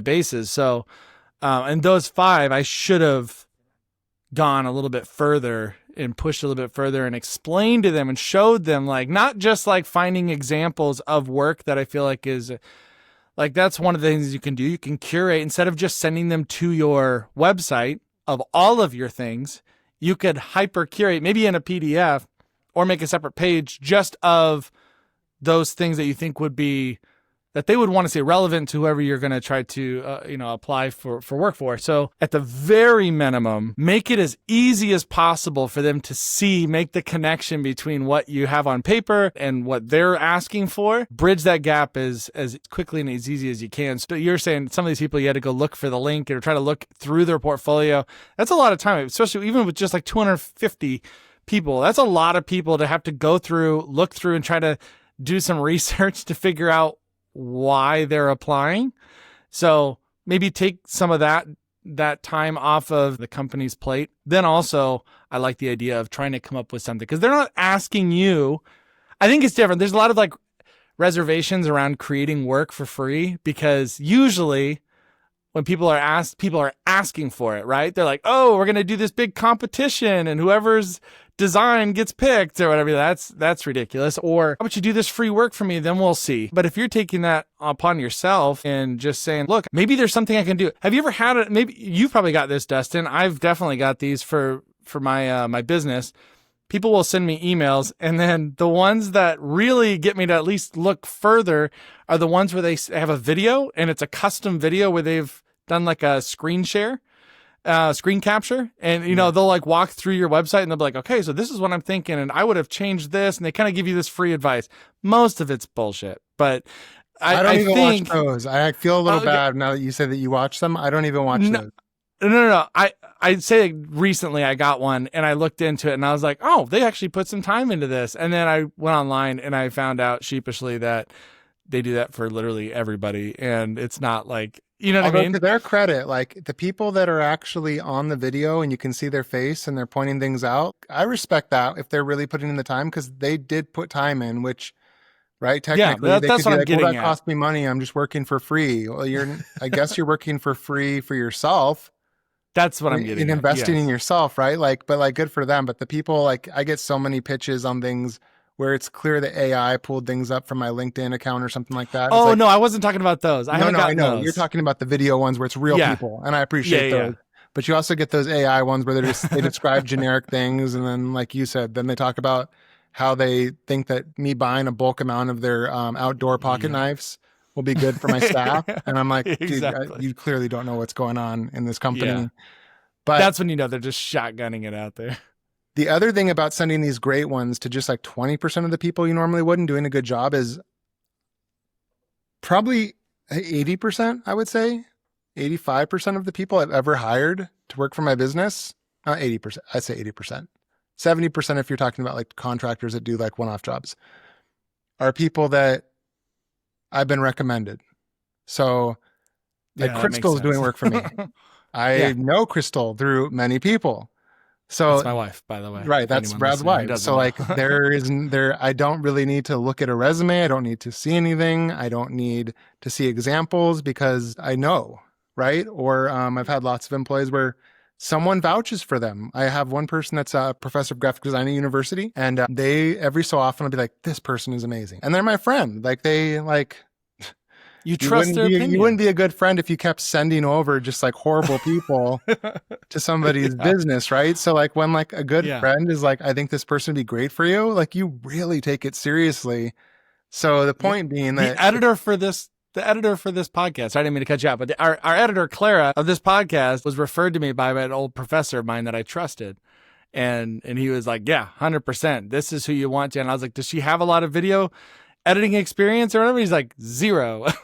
S2: bases. So, and those 5, I should have gone a little bit further and pushed a little bit further and explained to them and showed them, like, not just like finding examples of work that I feel like is like, that's one of the things you can do. You can curate, instead of just sending them to your website of all of your things, you could hyper curate maybe in a PDF or make a separate page just of those things that you think would be, that they would want to see relevant to whoever you're going to try to, apply for work for. So at the very minimum, make it as easy as possible for them to see, make the connection between what you have on paper and what they're asking for. Bridge that gap as quickly and as easy as you can. So you're saying some of these people, you had to go look for the link or try to look through their portfolio. That's a lot of time, especially even with just like 250 people. That's a lot of people to have to go through, look through, and try to do some research to figure out why they're applying. So maybe take some of that time off of the company's plate. Then also, I like the idea of trying to come up with something, because they're not asking you. I think it's different. There's a lot of like reservations around creating work for free, because usually when people are asking for it, right? They're like, oh, we're going to do this big competition and whoever's design gets picked or whatever. That's ridiculous. Or how about you do this free work for me? Then we'll see. But if you're taking that upon yourself and just saying, look, maybe there's something I can do. Have you ever had it? Maybe you've probably got this, Dustin. I've definitely got these for my, my business. People will send me emails, and then the ones that really get me to at least look further are the ones where they have a video, and it's a custom video where they've done like a screen capture, and they'll like walk through your website and they'll be like, okay, so this is what I'm thinking, and I would have changed this, and they kind of give you this free advice. Most of it's bullshit, but
S1: I don't even watch those. I feel a little bad now that you say that you watch them. I don't even watch those.
S2: No. I'd say recently I got one and I looked into it and I was like, oh, they actually put some time into this. And then I went online and I found out sheepishly that they do that for literally everybody. And it's not like, you know what I mean?
S1: To their credit, like the people that are actually on the video and you can see their face and they're pointing things out, I respect that if they're really putting in the time, because they did put time in, which right?
S2: Yeah,
S1: Technically, they
S2: that's
S1: could be
S2: what I'm
S1: like, well,
S2: getting
S1: that
S2: at.
S1: cost me money. I'm just working for free. Well, I guess you're working for free for yourself
S2: That's what I'm
S1: in
S2: getting at.
S1: investing in
S2: Yes.
S1: yourself, right? Like, but like good for them. But the people, like, I get so many pitches on things where it's clear that AI pulled things up from my LinkedIn account or something like that. It's
S2: Oh,
S1: like,
S2: no, I wasn't talking about those. I
S1: no,
S2: haven't
S1: no, I
S2: gotten
S1: know. You're
S2: those.
S1: talking about the video ones where it's real
S2: Yeah.
S1: people, and I
S2: Yeah.
S1: appreciate
S2: Yeah.
S1: those. But you also get those AI ones where they describe generic things, and then, like you said, then they talk about how they think that me buying a bulk amount of their outdoor pocket
S2: Yeah.
S1: knives will be good for my staff. And I'm like, dude,
S2: Exactly.
S1: you clearly don't know what's going on in this
S2: Yeah.
S1: company. But
S2: That's when you know they're just shotgunning it out there.
S1: the other thing about sending these great ones to just like 20% of the people you normally wouldn't doing a good job is probably 80%, I would say. 85% of the people I've ever hired to work for my business, not 80%, I'd say 80%. 70% if you're talking about like contractors that do like one-off jobs, are people that I've been recommended. So like
S2: Yeah, that makes
S1: Crystal's
S2: sense.
S1: doing work for me.
S2: Yeah.
S1: I know Crystal through many people.
S2: That's
S1: So
S2: my wife, by the way.
S1: right,
S2: If
S1: that's
S2: anyone
S1: Brad's
S2: listening who
S1: wife. So
S2: doesn't know.
S1: like I don't really need to look at a resume. I don't need to see anything. I don't need to see examples because I know, right? Or I've had lots of employees where someone vouches for them. I have one person that's a professor of graphic design at university, and they every so often will be like, "This person is amazing," and they're my friend. Like they like
S2: You trust their
S1: you wouldn't
S2: opinion.
S1: be a good friend if you kept sending over just like horrible people to somebody's
S2: Yeah.
S1: business, right? So like when like a good
S2: Yeah.
S1: friend is like, I think this person would be great for you, like you really take it seriously. So the
S2: Yep.
S1: point being
S2: The
S1: that
S2: editor for this podcast, I didn't mean to cut you out, but our editor, Clara, of this podcast was referred to me by an old professor of mine that I trusted. And he was like, yeah, 100%. This is who you want to. And I was like, does she have a lot of video editing experience or whatever? He's like, 0. And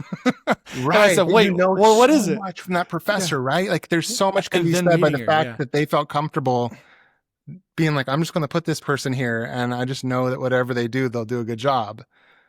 S2: I
S1: right,
S2: said,
S1: but
S2: wait,
S1: you know
S2: well, what
S1: so
S2: is it?
S1: much from that professor,
S2: Yeah.
S1: right? Like there's so much can
S2: And
S1: be
S2: then
S1: said by the
S2: meeting her,
S1: fact
S2: yeah.
S1: that they felt comfortable being like, I'm just going to put this person here, and I just know that whatever they do, they'll do a good job.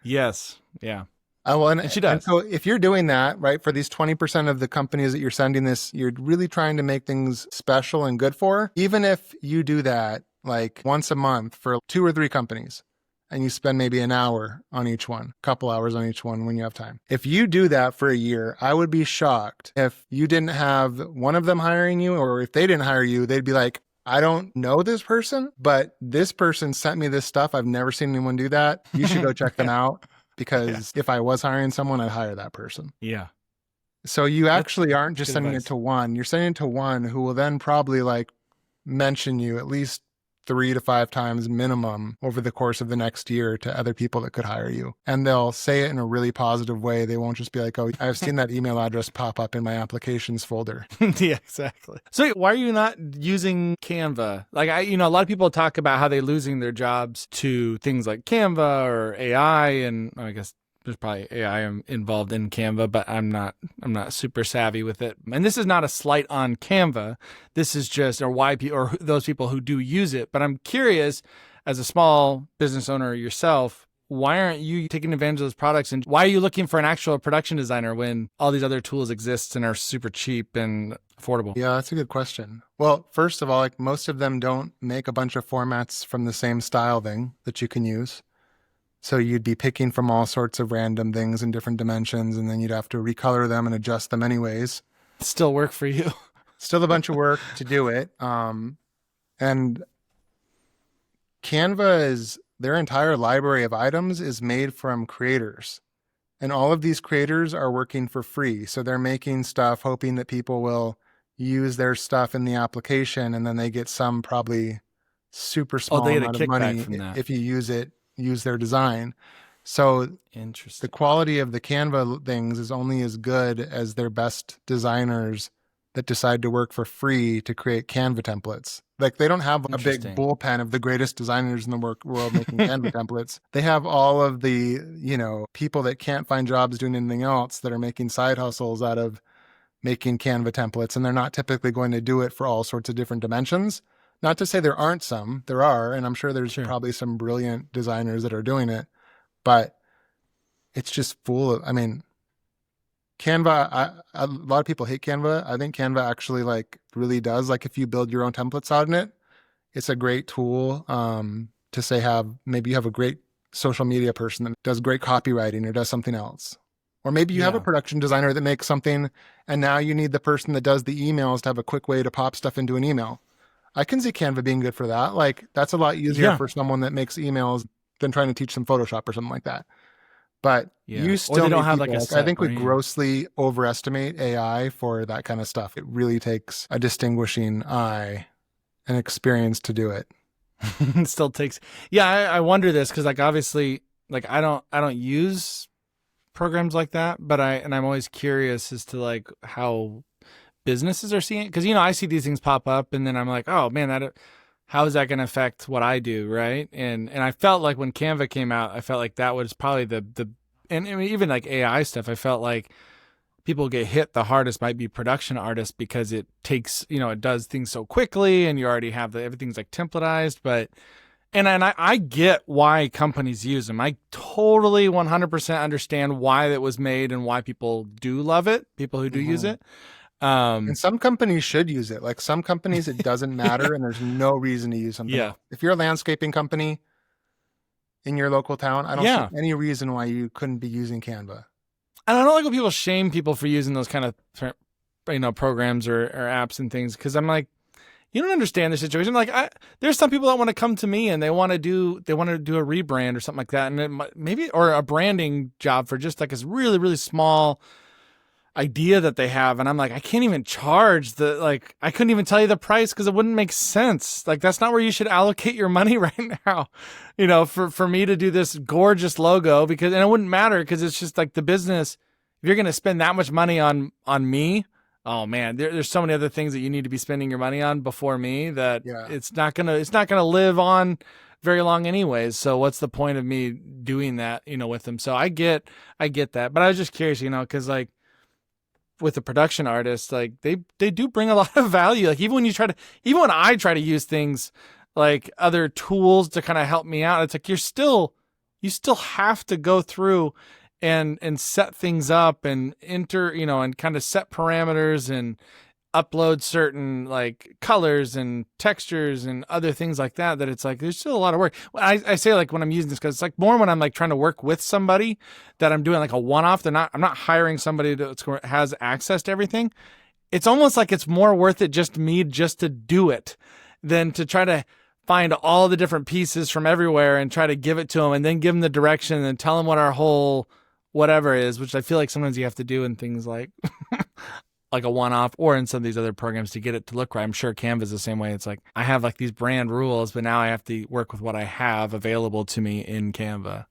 S2: Yes. Yeah.
S1: Well,
S2: And she does.
S1: And so if you're doing that, right, for these 20% of the companies that you're sending this, you're really trying to make things special and good for. Even if you do that like once a month for 2 or 3 companies and you spend maybe an hour on each one, a couple hours on each one when you have time. If you do that for a year, I would be shocked if you didn't have one of them hiring you, or if they didn't hire you, they'd be like, I don't know this person, but this person sent me this stuff. I've never seen anyone do that. You should go check them out. Because if I was hiring someone, I'd hire that person.
S2: Yeah.
S1: So you actually aren't just
S2: good
S1: sending
S2: advice.
S1: it to one. You're sending it to one who will then probably like mention you at least 3 to 5 times minimum over the course of the next year to other people that could hire you. And they'll say it in a really positive way. They won't just be like, oh, I've seen that email address pop up in my applications folder.
S2: Yeah, exactly. So why are you not using Canva? Like a lot of people talk about how they're losing their jobs to things like Canva or AI, and I guess there's probably AI involved in Canva, but I'm not super savvy with it. And this is not a slight on Canva. This is just or those people who do use it. But I'm curious, as a small business owner yourself, why aren't you taking advantage of those products? And why are you looking for an actual production designer when all these other tools exist and are super cheap and affordable?
S1: Yeah, that's a good question. Well, first of all, like most of them don't make a bunch of formats from the same style thing that you can use. So you'd be picking from all sorts of random things in different dimensions, and then you'd have to recolor them and adjust them anyways.
S2: Still work for you.
S1: Still a bunch of work to do it. And Canva is, their entire library of items is made from creators. And all of these creators are working for free. So they're making stuff, hoping that people will use their stuff in the application, and then they get some probably super small
S2: they get a
S1: amount of
S2: kickback
S1: money
S2: from that.
S1: if you use their design. So
S2: Interesting.
S1: the quality of the Canva things is only as good as their best designers that decide to work for free to create Canva templates. Like they don't have a big bullpen of the greatest designers in the world making Canva templates. They have all of the, people that can't find jobs doing anything else that are making side hustles out of making Canva templates. And they're not typically going to do it for all sorts of different dimensions. Not to say there aren't some, there are, and I'm sure there's probably some brilliant designers that are doing it, but it's just Canva, a lot of people hate Canva. I think Canva actually really does, if you build your own templates out in it, it's a great tool to say maybe you have a great social media person that does great copywriting or does something else. Or maybe you have a
S2: Yeah.
S1: production designer that makes something and now you need the person that does the emails to have a quick way to pop stuff into an email. I can see Canva being good for that. Like that's a lot easier
S2: Yeah.
S1: for someone that makes emails than trying to teach them Photoshop or something like that. But
S2: Yeah.
S1: you
S2: Or they
S1: still
S2: don't
S1: need
S2: have like
S1: people.
S2: a
S1: Like, I
S2: set
S1: think we
S2: brain.
S1: grossly overestimate AI for that kind of stuff. It really takes a distinguishing eye and experience to do it.
S2: It still takes. Yeah, I wonder this because like obviously like I don't use programs like that, but I'm always curious as to like how businesses are seeing it because I see these things pop up and then I'm like, oh man, how is that going to affect what I do, right? And I felt like when Canva came out, I felt like that was probably the and I mean, even like AI stuff, I felt like people get hit the hardest might be production artists because it takes it does things so quickly and you already have everything's like templatized, but I get why companies use them. I totally 100% understand why it was made and why people do love it, people who do use
S1: Mhm.
S2: it. Um,
S1: And some companies should use it. Like some companies, it doesn't matter and there's no reason to use something
S2: yeah.
S1: else. If you're a landscaping company in your local town, I don't see
S2: Yeah.
S1: any reason why you couldn't be using Canva.
S2: And I don't like when people shame people for using those kind of programs or apps and things because I'm like, you don't understand the situation. Like, there's some people that want to come to me and they want to do a rebrand or something like that, and maybe or a branding job for just like this really really small idea that they have, and I'm like, I can't even charge I couldn't even tell you the price because it wouldn't make sense. Like, that's not where you should allocate your money right now. For me to do this gorgeous logo and it wouldn't matter because it's just like the business. If you're going to spend that much money on me, oh man, there's so many other things that you need to be spending your money on before me that
S1: Yeah.
S2: it's not gonna live on very long anyways. So what's the point of me doing that, with them? So I get that, but I was just curious, because like with the production artists, like they do bring a lot of value. Like even when I try to use things like other tools to kind of help me out, it's like you still have to go through and set things up and enter, and kind of set parameters and upload certain like colors and textures and other things like that it's like there's still a lot of work. I say like when I'm using this because it's like more when I'm like trying to work with somebody that I'm doing like a one-off. I'm not hiring somebody that has access to everything. It's almost like it's more worth it just to do it than to try to find all the different pieces from everywhere and try to give it to them and then give them the direction and tell them what our whole whatever is, which I feel like sometimes you have to do in things like like a one-off or in some of these other programs to get it to look right. I'm sure Canva's the same way. It's like I have like these brand rules, but now I have to work with what I have available to me in Canva.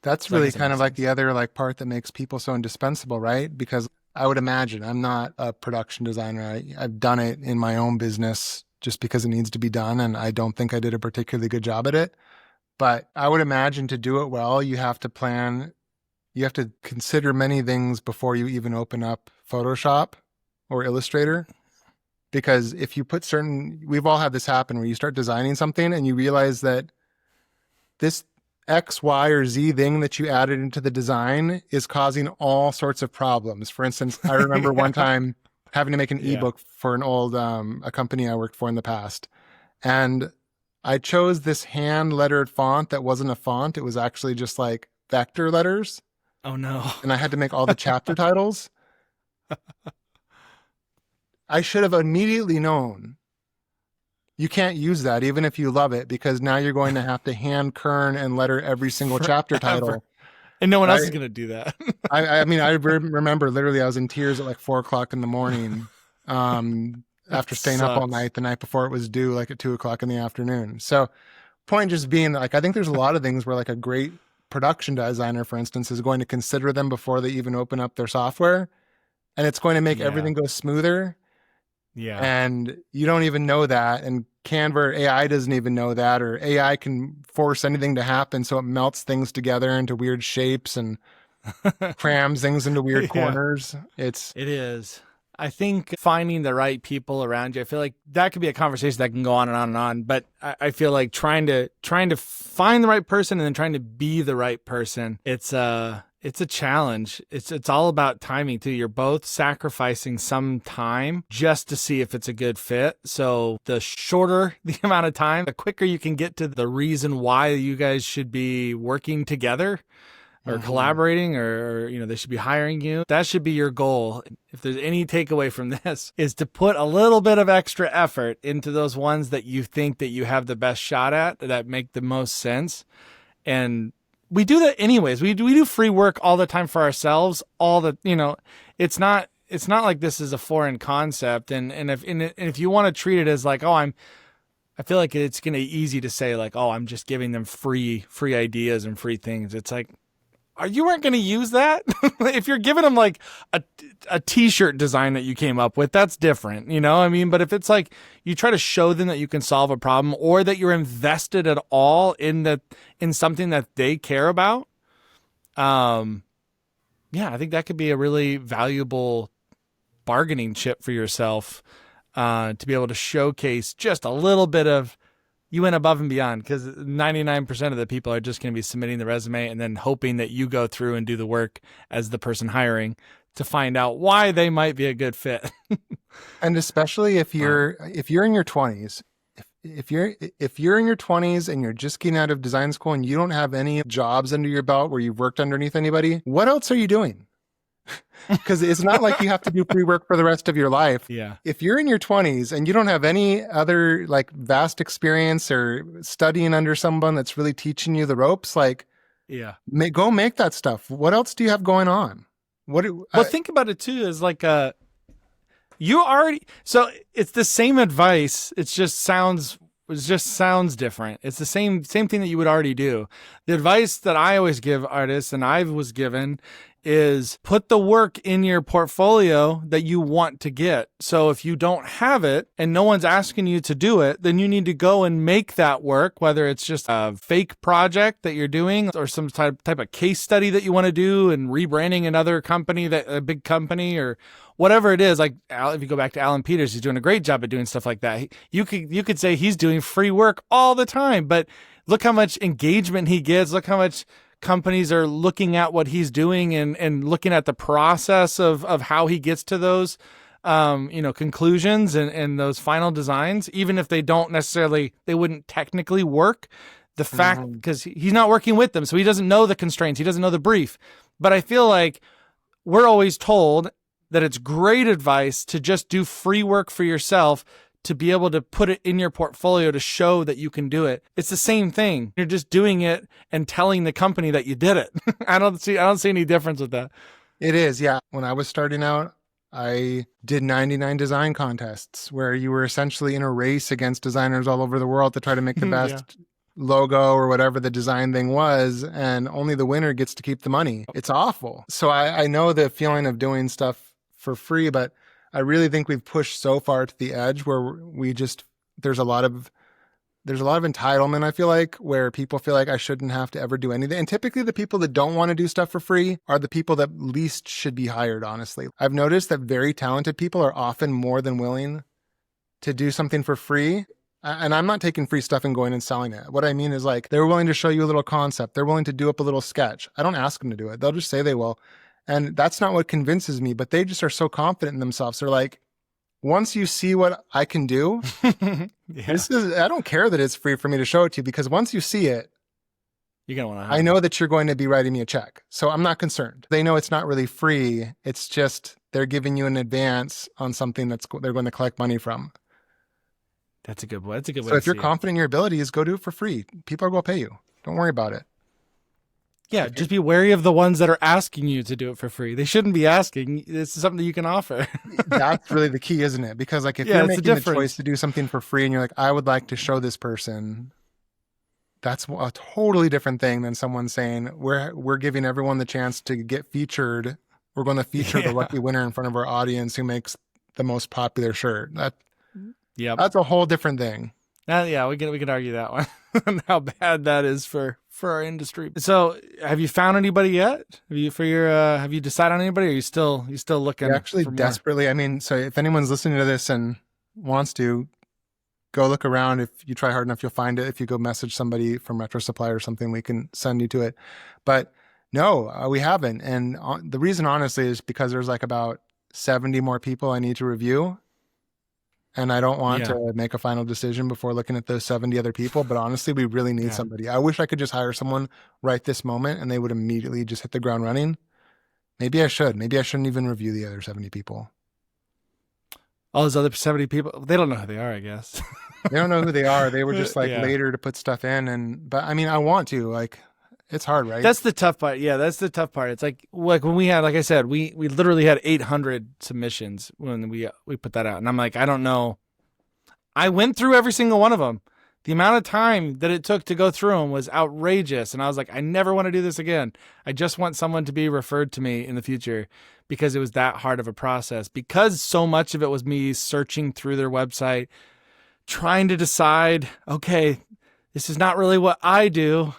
S1: That's
S2: So I
S1: really
S2: guess it
S1: kind
S2: makes
S1: of like
S2: sense.
S1: the other like part that makes people so indispensable, right? Because I would imagine I'm not a production designer. I've done it in my own business just because it needs to be done, and I don't think I did a particularly good job at it. But I would imagine to do it well, you have to plan, you have to consider many things before you even open up Photoshop or Illustrator. Because if you put we've all had this happen where you start designing something and you realize that this X, Y, or Z thing that you added into the design is causing all sorts of problems. For instance, I remember one
S2: Yeah.
S1: time having to make an
S2: Yeah.
S1: ebook for an old a company I worked for in the past, and I chose this hand lettered font that wasn't a font; it was actually just like vector letters,
S2: Oh no.
S1: and I had to make all the chapter titles. I should have immediately known you can't use that even if you love it because now you're going to have to hand kern and letter every single chapter
S2: Forever.
S1: title,
S2: And no one else is
S1: right?
S2: going to do that.
S1: I mean, I remember literally I was in tears at like 4 o'clock in the morning
S2: That
S1: after staying up all
S2: sucks.
S1: night the night before it was due, like at 2 o'clock in the afternoon. So point just being like, I think there's a lot of things where like a great production designer, for instance, is going to consider them before they even open up their software. And it's going to make
S2: Yeah.
S1: everything go smoother.
S2: Yeah.
S1: And you don't even know that. And Canva or AI doesn't even know that, or AI can force anything to happen. So it melts things together into weird shapes and crams things into weird
S2: Yeah.
S1: corners. It's
S2: It is. I think finding the right people around you, I feel like that could be a conversation that can go on and on and on. But I feel like trying to find the right person and then trying to be the right person. It's It's a challenge. It's all about timing too. You're both sacrificing some time just to see if it's a good fit. So the shorter the amount of time, the quicker you can get to the reason why you guys should be working together or collaborating, or they should be hiring you. That should be your goal. If there's any takeaway from this, is to put a little bit of extra effort into those ones that you think that you have the best shot at, that make the most sense. And we do that anyways. We do free work all the time for ourselves. It's not like this is a foreign concept. And if you want to treat it as like, I feel like it's going to be easy to say like, I'm just giving them free ideas and free things. It's like, you weren't going to use that. If you're giving them like a t-shirt design that you came up with, that's different, But if it's like you try to show them that you can solve a problem, or that you're invested at all in something that they care about, I think that could be a really valuable bargaining chip for yourself, to be able to showcase just a little bit of you went above and beyond, because 99% of the people are just going to be submitting the resume and then hoping that you go through and do the work as the person hiring to find out why they might be a good fit.
S1: And especially if you're in your 20s, if you're in your 20s and you're just getting out of design school and you don't have any jobs under your belt where you've worked underneath anybody, what else are you doing? Because it's not like you have to do free work for the rest of your life.
S2: Yeah.
S1: If you're in your 20s and you don't have any other like vast experience or studying under someone that's really teaching you the ropes, like, go make that stuff. What else do you have going on?
S2: Think about it too, is like, so it's the same advice. It just sounds different. It's the same thing that you would already do. The advice that I always give artists, and I was given, is put the work in your portfolio that you want to get. So if you don't have it and no one's asking you to do it, then you need to go and make that work, whether it's just a fake project that you're doing or some type of case study that you want to do and rebranding another company, a big company, or whatever it is. Like if you go back to Alan Peters, he's doing a great job at doing stuff like that. You could say he's doing free work all the time, but look how much engagement he gets. Look how much companies are looking at what he's doing and looking at the process of how he gets to those, conclusions and those final designs, even if they wouldn't technically work. The fact, because he's not working with them, so he doesn't know the constraints, he doesn't know the brief. But I feel like we're always told that it's great advice to just do free work for yourself, to be able to put it in your portfolio to show that you can do it. It's the same thing. You're just doing it and telling the company that you did it. I don't see any difference with that.
S1: It is, yeah. When I was starting out, I did 99 design contests where you were essentially in a race against designers all over the world to try to make the best logo or whatever the design thing was, and only the winner gets to keep the money. It's awful. So I know the feeling of doing stuff for free, but I really think we've pushed so far to the edge where there's a lot of entitlement, I feel like, where people feel like I shouldn't have to ever do anything. And typically the people that don't want to do stuff for free are the people that least should be hired, honestly. I've noticed that very talented people are often more than willing to do something for free. And I'm not taking free stuff and going and selling it. What I mean is like, they're willing to show you a little concept. They're willing to do up a little sketch. I don't ask them to do it. They'll just say they will. And that's not what convinces me, but they just are so confident in themselves. They're like, once you see what I can do, I don't care that it's free for me to show it to you, because once you see it,
S2: you're gonna want to.
S1: I know that you're going to be writing me a check. So I'm not concerned. They know it's not really free. It's just they're giving you an advance on something they're going to collect money from.
S2: That's a good way. That's a good way.
S1: So if you're confident in your abilities, go do it for free. People are going to pay you. Don't worry about it.
S2: Yeah, just be wary of the ones that are asking you to do it for free. They shouldn't be asking. This is something that you can offer.
S1: That's really the key, isn't it? Because like if you're making the choice to do something for free and you're like, I would like to show this person, that's a totally different thing than someone saying, we're giving everyone the chance to get featured. We're going to feature the lucky winner in front of our audience who makes the most popular shirt. That's a whole different thing.
S2: We can argue that one. How bad that is for our industry. So, have you found anybody yet? Have you decided on anybody? Or are you still looking?
S1: We're actually desperately. I mean, so if anyone's listening to this and wants to, go look around. If you try hard enough, you'll find it. If you go message somebody from RetroSupply or something, we can send you to it. But No, we haven't. And the reason, honestly, is because there's like about 70 more people I need to review. And I don't want
S2: Yeah.
S1: to make a final decision before looking at those 70 other people. But honestly, we really need
S2: Yeah.
S1: somebody. I wish I could just hire someone right this moment and they would immediately just hit the ground running. Maybe I should. Maybe I shouldn't even review the other 70 people.
S2: All those other 70 people, they don't know who they are, I guess.
S1: They don't know who they are. They were just like
S2: Yeah.
S1: later to put stuff in. But I mean, I want to. Like, it's hard, right?
S2: That's the tough part. Yeah, that's the tough part. It's like when we had, like I said, we literally had 800 submissions when we put that out, and I'm like, I don't know. I went through every single one of them. The amount of time that it took to go through them was outrageous, and I was like, I never want to do this again. I just want someone to be referred to me in the future because it was that hard of a process. Because so much of it was me searching through their website, trying to decide, okay, this is not really what I do.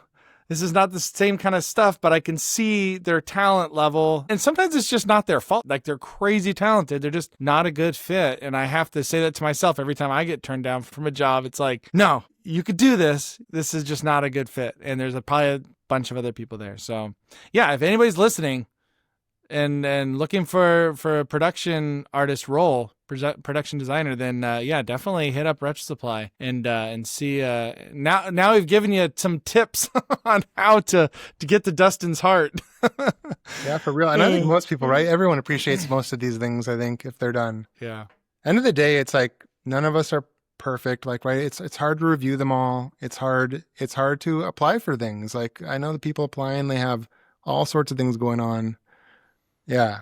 S2: This is not the same kind of stuff, but I can see their talent level. And sometimes it's just not their fault. Like, they're crazy talented. They're just not a good fit. And I have to say that to myself every time I get turned down from a job. It's like, no, you could do this. This is just not a good fit. And there's probably a bunch of other people there. So yeah, if anybody's listening and looking for a production artist role, production designer, then yeah, definitely hit up RetroSupply and see. Now we've given you some tips on how to get to Dustin's heart.
S1: Yeah, for real. And I think most people, right? Everyone appreciates most of these things, I think, if they're done.
S2: Yeah.
S1: End of the day, it's like none of us are perfect. Like, right? It's hard to review them all. It's hard to apply for things. Like, I know the people applying, they have all sorts of things going on. Yeah.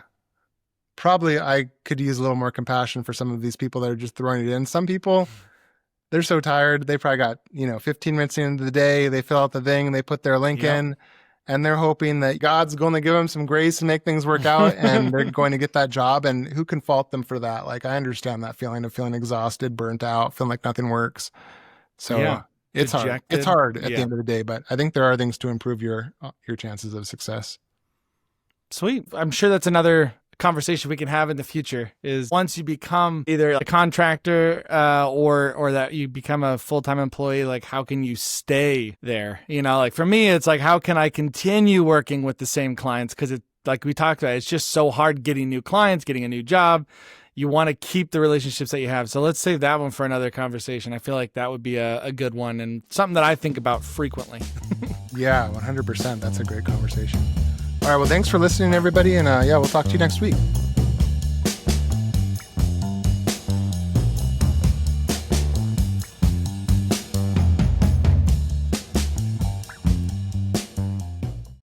S1: Probably I could use a little more compassion for some of these people that are just throwing it in. Some people, they're so tired. They probably got, 15 minutes into the day. They fill out the thing, they put their link in, and they're hoping that God's going to give them some grace and make things work out, and they're going to get that job. And who can fault them for that? Like, I understand that feeling of feeling exhausted, burnt out, feeling like nothing works. So it's hard.
S2: Dejected.
S1: It's hard at the end of the day, but I think there are things to improve your chances of success.
S2: Sweet. I'm sure that's another conversation we can have in the future, is once you become either a contractor or that you become a full-time employee, like, how can you stay there? Like, for me, it's like, how can I continue working with the same clients? Because it, like we talked about, it's just so hard getting new clients, getting a new job. You want to keep the relationships that you have. So let's save that one for another conversation. I feel like that would be a good one and something that I think about frequently.
S1: Yeah, 100%. That's a great conversation. All right. Well, thanks for listening, everybody. And yeah, we'll talk to you next week.